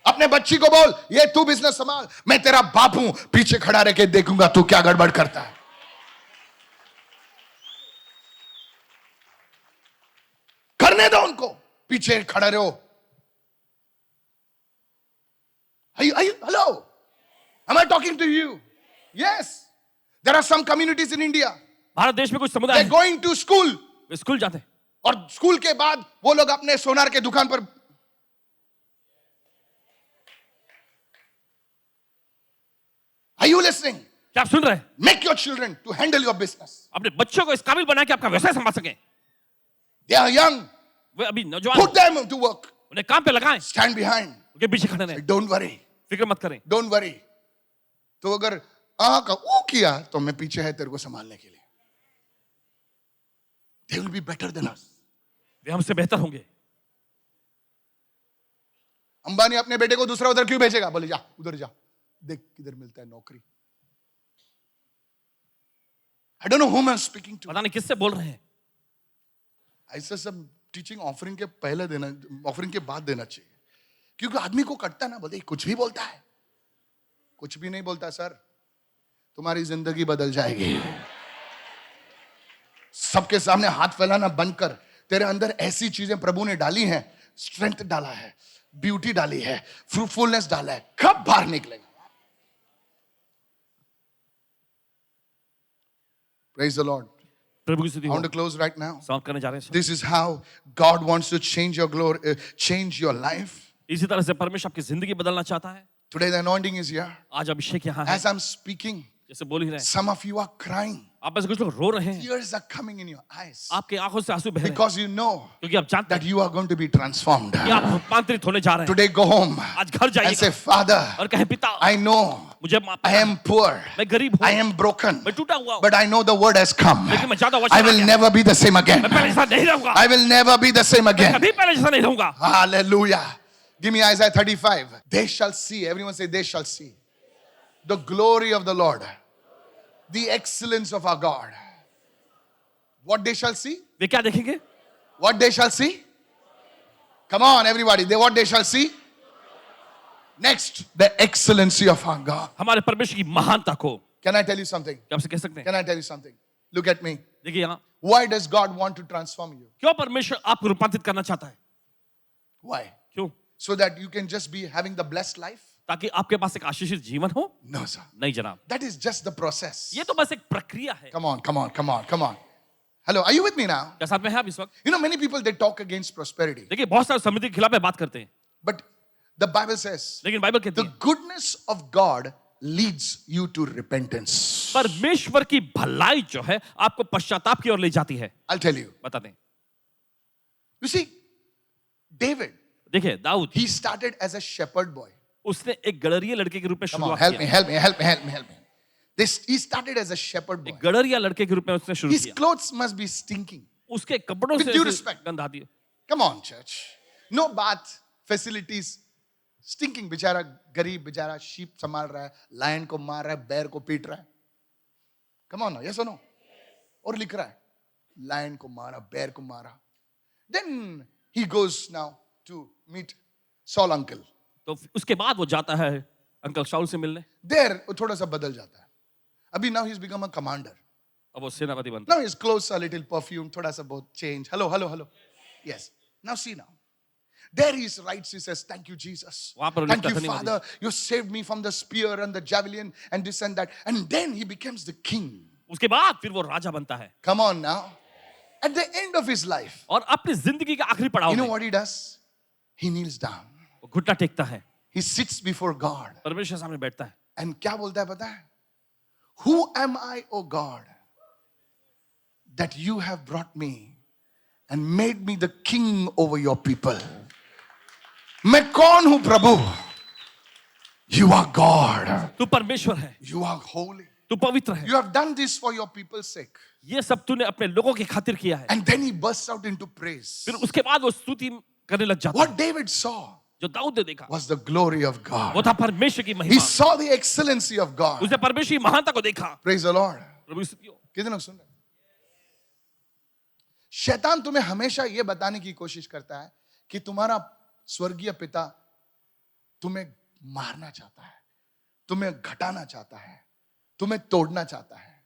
अपने बच्ची को बोल ये तू बिजनेस संभाल. मैं तेरा बाप हूं, पीछे खड़ा रह के देखूंगा तू क्या गड़बड़ करता है. करने दो उनको, पीछे खड़े रहो. Hello? Am I talking to you? Yes. There are some communities in India. Bharat देश में कुछ समुदाय They're हैं, going to school. Way school जाते हैं और स्कूल के बाद वो लोग अपने सोनार के दुकान पर Are you listening? क्या आप सुन रहे हैं Make your children to handle your business. अपने बच्चों को इस काबिल बनाए कि आपका व्यवसाय संभाल सकें They are young. वे अभी नौजवान Put them to work. उन्हें काम पे लगाएं Stand behind. उनके पीछे खड़े रहें Don't worry. फिक्र मत करें Don't worry. तो अगर का ओ किया तो मैं पीछे है तेरे को संभालने के लिए. They will be better than us. वे हमसे बेहतर होंगे अंबानी अपने बेटे को दूसरा उधर क्यों भेजेगा? बोले जा उधर जा, देख किधर मिलता है नौकरी. I don't know whom I'm speaking to. पता नहीं किससे बोल रहे हैं ऐसा सब टीचिंग ऑफरिंग के पहले देना, ऑफरिंग के बाद देना चाहिए. क्योंकि आदमी को कटता ना, बोलते कुछ भी बोलता है. कुछ भी नहीं बोलता सर, तुम्हारी जिंदगी बदल जाएगी. सबके सामने हाथ फैलाना बंद कर. तेरे अंदर ऐसी चीजें प्रभु ने डाली हैं. स्ट्रेंथ डाला है, ब्यूटी डाली है, फ्रूटफुलनेस डाला है. कब बाहर निकलेगा? Praise the Lord. प्रभु की स्तुति I हो want to close right now. समाप्त करने जा रहे हैं This is how God wants to change your glory, change your life. इसी तरह से परमेश्वर आपकी जिंदगी बदलना चाहता है Today the anointing is here. आज अभिषेक यहाँ है As I'm speaking, जैसे बोल ही रहे हैं some of you are crying. आप में से कुछ लोग रो रहे हैं Tears are coming in your eyes आपके आंखों से आंसू बह रहे हैं because you know क्योंकि आप जानते that हैं you are going to be transformed. कि आप रूपांतरित होने जा रहे हैं Today go home आज घर and say, जाइए Father, और कहे पिता I know मुझे माफ I करना। am poor, मैं गरीब I हूँ am broken, मैं टूटा हुआ हूँ but I know the word has come. लेकिन मैं ज्यादा I वचन आ will गया। never be the same again. मैं पहले जैसा नहीं रहूंगा I will never be the same मैं again. कभी पहले जैसा नहीं रहूंगा Hallelujah. Give me Isaiah 35. They shall see. Everyone say, they shall see the glory of the Lord, the excellence of our God. What they shall see? वे क्या देखेंगे What they shall see? Come on, everybody. What they shall see? Next, the excellency of our God. हमारे परमेश्वर की महानता को Can I tell you something? क्या आपसे कह सकते हैं Can I tell you something? Look at me. देखिए यहाँ Why does God want to transform you? क्यों परमेश्वर आपको रूपांतरित करना चाहता है Why? क्यों So that you can just be having the blessed life? ताकि आपके पास एक आशीषित जीवन हो? No, sir. नहीं जनाब, That is just the process. ये तो बस एक प्रक्रिया है। Come on, come on, come on, come on. Hello, are you with me now? क्या साथ में है आप इस वक्त? You know, many people they talk against prosperity. देखिए बहुत सारे समृद्धि के खिलाफ में बात करते हैं, But the Bible says लेकिन बाइबल कहती the है goodness of God leads you to repentance. परमेश्वर की भलाई जो है आपको पश्चाताप की ओर ले जाती है। I'll tell you. बता दें, You see, David, देखिए Dawood he started as a shepherd boy. उसने एक गड़रिये लड़के के रूप में Come on, शुरुआत help me, किया। help me, help me, help me, help me. He started as a shepherd boy. एक गड़रिया लड़के के रूप में उसने शुरू His किया। clothes must be stinking. उसके कपड़ों With से due ऐसी respect. गंध आती है। Come on, church. No bath facilities. Stinking. बेचारा गरीब बेचारा sheep संभाल रहा है, lion को मार रहा है, bear को पीट रहा है. Come on now, yes or no? और लिख रहा है, lion को मारा, bear को मारा. Then he goes now to meet Saul uncle. तो उसके बाद वो जाता है अंकल शाऊल से मिलने। There वो थोड़ा सा बदल जाता है. अभी now he's become a commander. अब वो सेनापति बनता Now his clothes are a little perfume, थोड़ा सा बहुत change. Hello, hello, hello. Yes. Now see now. There he writes, he says, thank you, Jesus. वहाँ पर Thank लिखता you, धन्यवाद Father. You saved me from the spear and the javelin and this and that. And then he becomes the king. है। उसके बाद फिर वो राजा बनता है Come on now. At the end of his life, और अपनी जिंदगी के आखिरी पड़ाव you know में what he does? He kneels down. वो घुटना टेकता है, He sits before God. परमेश्वर के सामने बैठता है। And क्या बोलता है पता है? Who am I, O God, that you have brought me and made me the king over your people? मैं कौन हूं प्रभु? You are God. तू परमेश्वर है, You are holy. तू पवित्र है। You have done this for your people's sake. ये सब तूने अपने लोगों की खातिर किया है। And then he bursts out into praise. फिर उसके बाद वो स्तुति करने लग जाता है। What David saw जो दाऊद ने देखा was the glory of वो God. था परमेश्वर की He महिमा। saw the excellency of God. उसने परमेश्वर की महानता को देखा। Praise the Lord. प्रभु की स्तुति हो। कितने लोग सुन रहे हैं? शैतान तुम्हें हमेशा यह बताने की कोशिश करता है कि तुम्हारा स्वर्गीय पिता तुम्हें मारना चाहता है, तुम्हें घटाना चाहता है, तुम्हें तोड़ना चाहता है,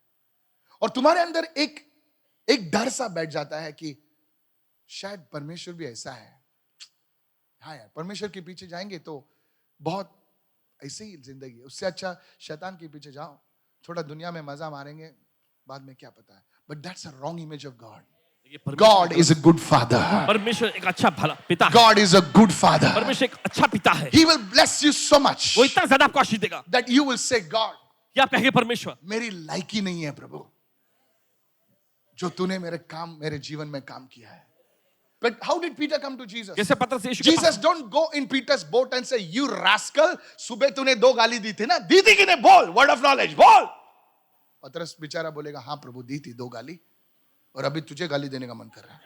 और तुम्हारे अंदर एक डर सा बैठ जाता है कि शायद परमेश्वर भी ऐसा है। हाँ यार, परमेश्वर के पीछे जाएंगे तो बहुत ऐसे ही जिंदगी है, उससे अच्छा शैतान के पीछे जाओ, थोड़ा दुनिया में मजा मारेंगे, बाद में क्या पता है। But that's a wrong image of God. God is a good father. परमेश्वर एक अच्छा भला पिता है। God is a good father. परमेश्वर एक अच्छा पिता है। He will bless you so much वो इतना ज्यादा आपको आशीष देगा that you will say, God, कि आप कहेंगे परमेश्वर मेरी लायकी नहीं है प्रभु, जो तूने मेरे जीवन में काम किया है. But how did Peter come to Jesus? कैसे पतरस यीशु के Jesus don't go in Peter's boat and say, you rascal, सुबह तूने 2 गाली दी थी ना, दी थी कि नहीं? बोल, word of knowledge, बोल. पतरस बेचारा बोलेगा, हाँ प्रभु दी थी 2 गाली, और अभी तुझे गाली देने का मन कर रहा है.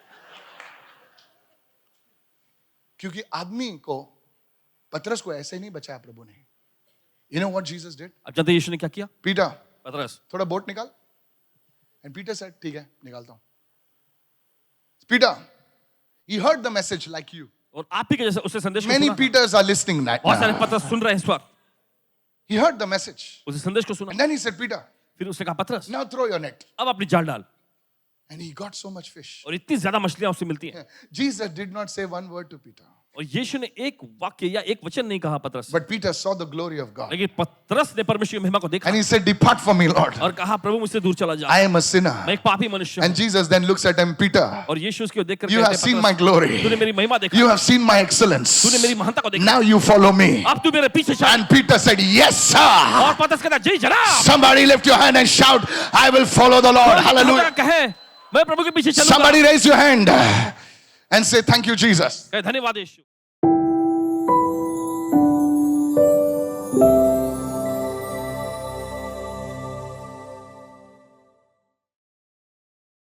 क्योंकि आदमी को, पतरस को ऐसे नहीं बचाया प्रभु ने. You know what Jesus did? अब जानते हैं यीशु ने क्या किया? Peter, पतरस थोड़ा बोट निकाल. And Peter said, ठीक है, निकालता हूं. Peter, he heard the message like you. और आप ही के जैसे उससे संदेश को Many सुना। Peters are listening right बहुत सारे now. पतरस सुन रहे हैं इस वक्त। He heard the message. उसे संदेश को सुना। And then he said, Peter, फिर उसने कहा पतरस now throw your net. अब अपनी जाल डाल। And he got so much fish. और इतनी ज्यादा मछलियां उससे मिलती हैं। Jesus did not say one word to Peter. और यीशु ने एक वाक्य या एक वचन नहीं कहा पतरस से। But Peter saw the glory of God. लेकिन पतरस ने परमेश्वर की महिमा को देखा And he said, depart from me, Lord. और कहा प्रभु मुझसे दूर चला जा, I am a मैं sinner. एक पापी मनुष्य And हूँ। Jesus then looks at him, Peter, और यीशु उसकी ओर देखकर you कहते have हैं, seen my पतरस, glory. तूने मेरी महिमा देखा, You have seen my excellence. तूने मेरी महानता को देखा, Now you follow me. अब तू मेरे पीछे चल। And Peter said, yes, sir. और पतरस कहता जी जनाब। Somebody lift your hand and shout, I will follow the Lord. Hallelujah. कहे मैं प्रभु के पीछे चलूंगा। Somebody raise your hand and say, thank you, Jesus. कहे धन्यवाद यीशु।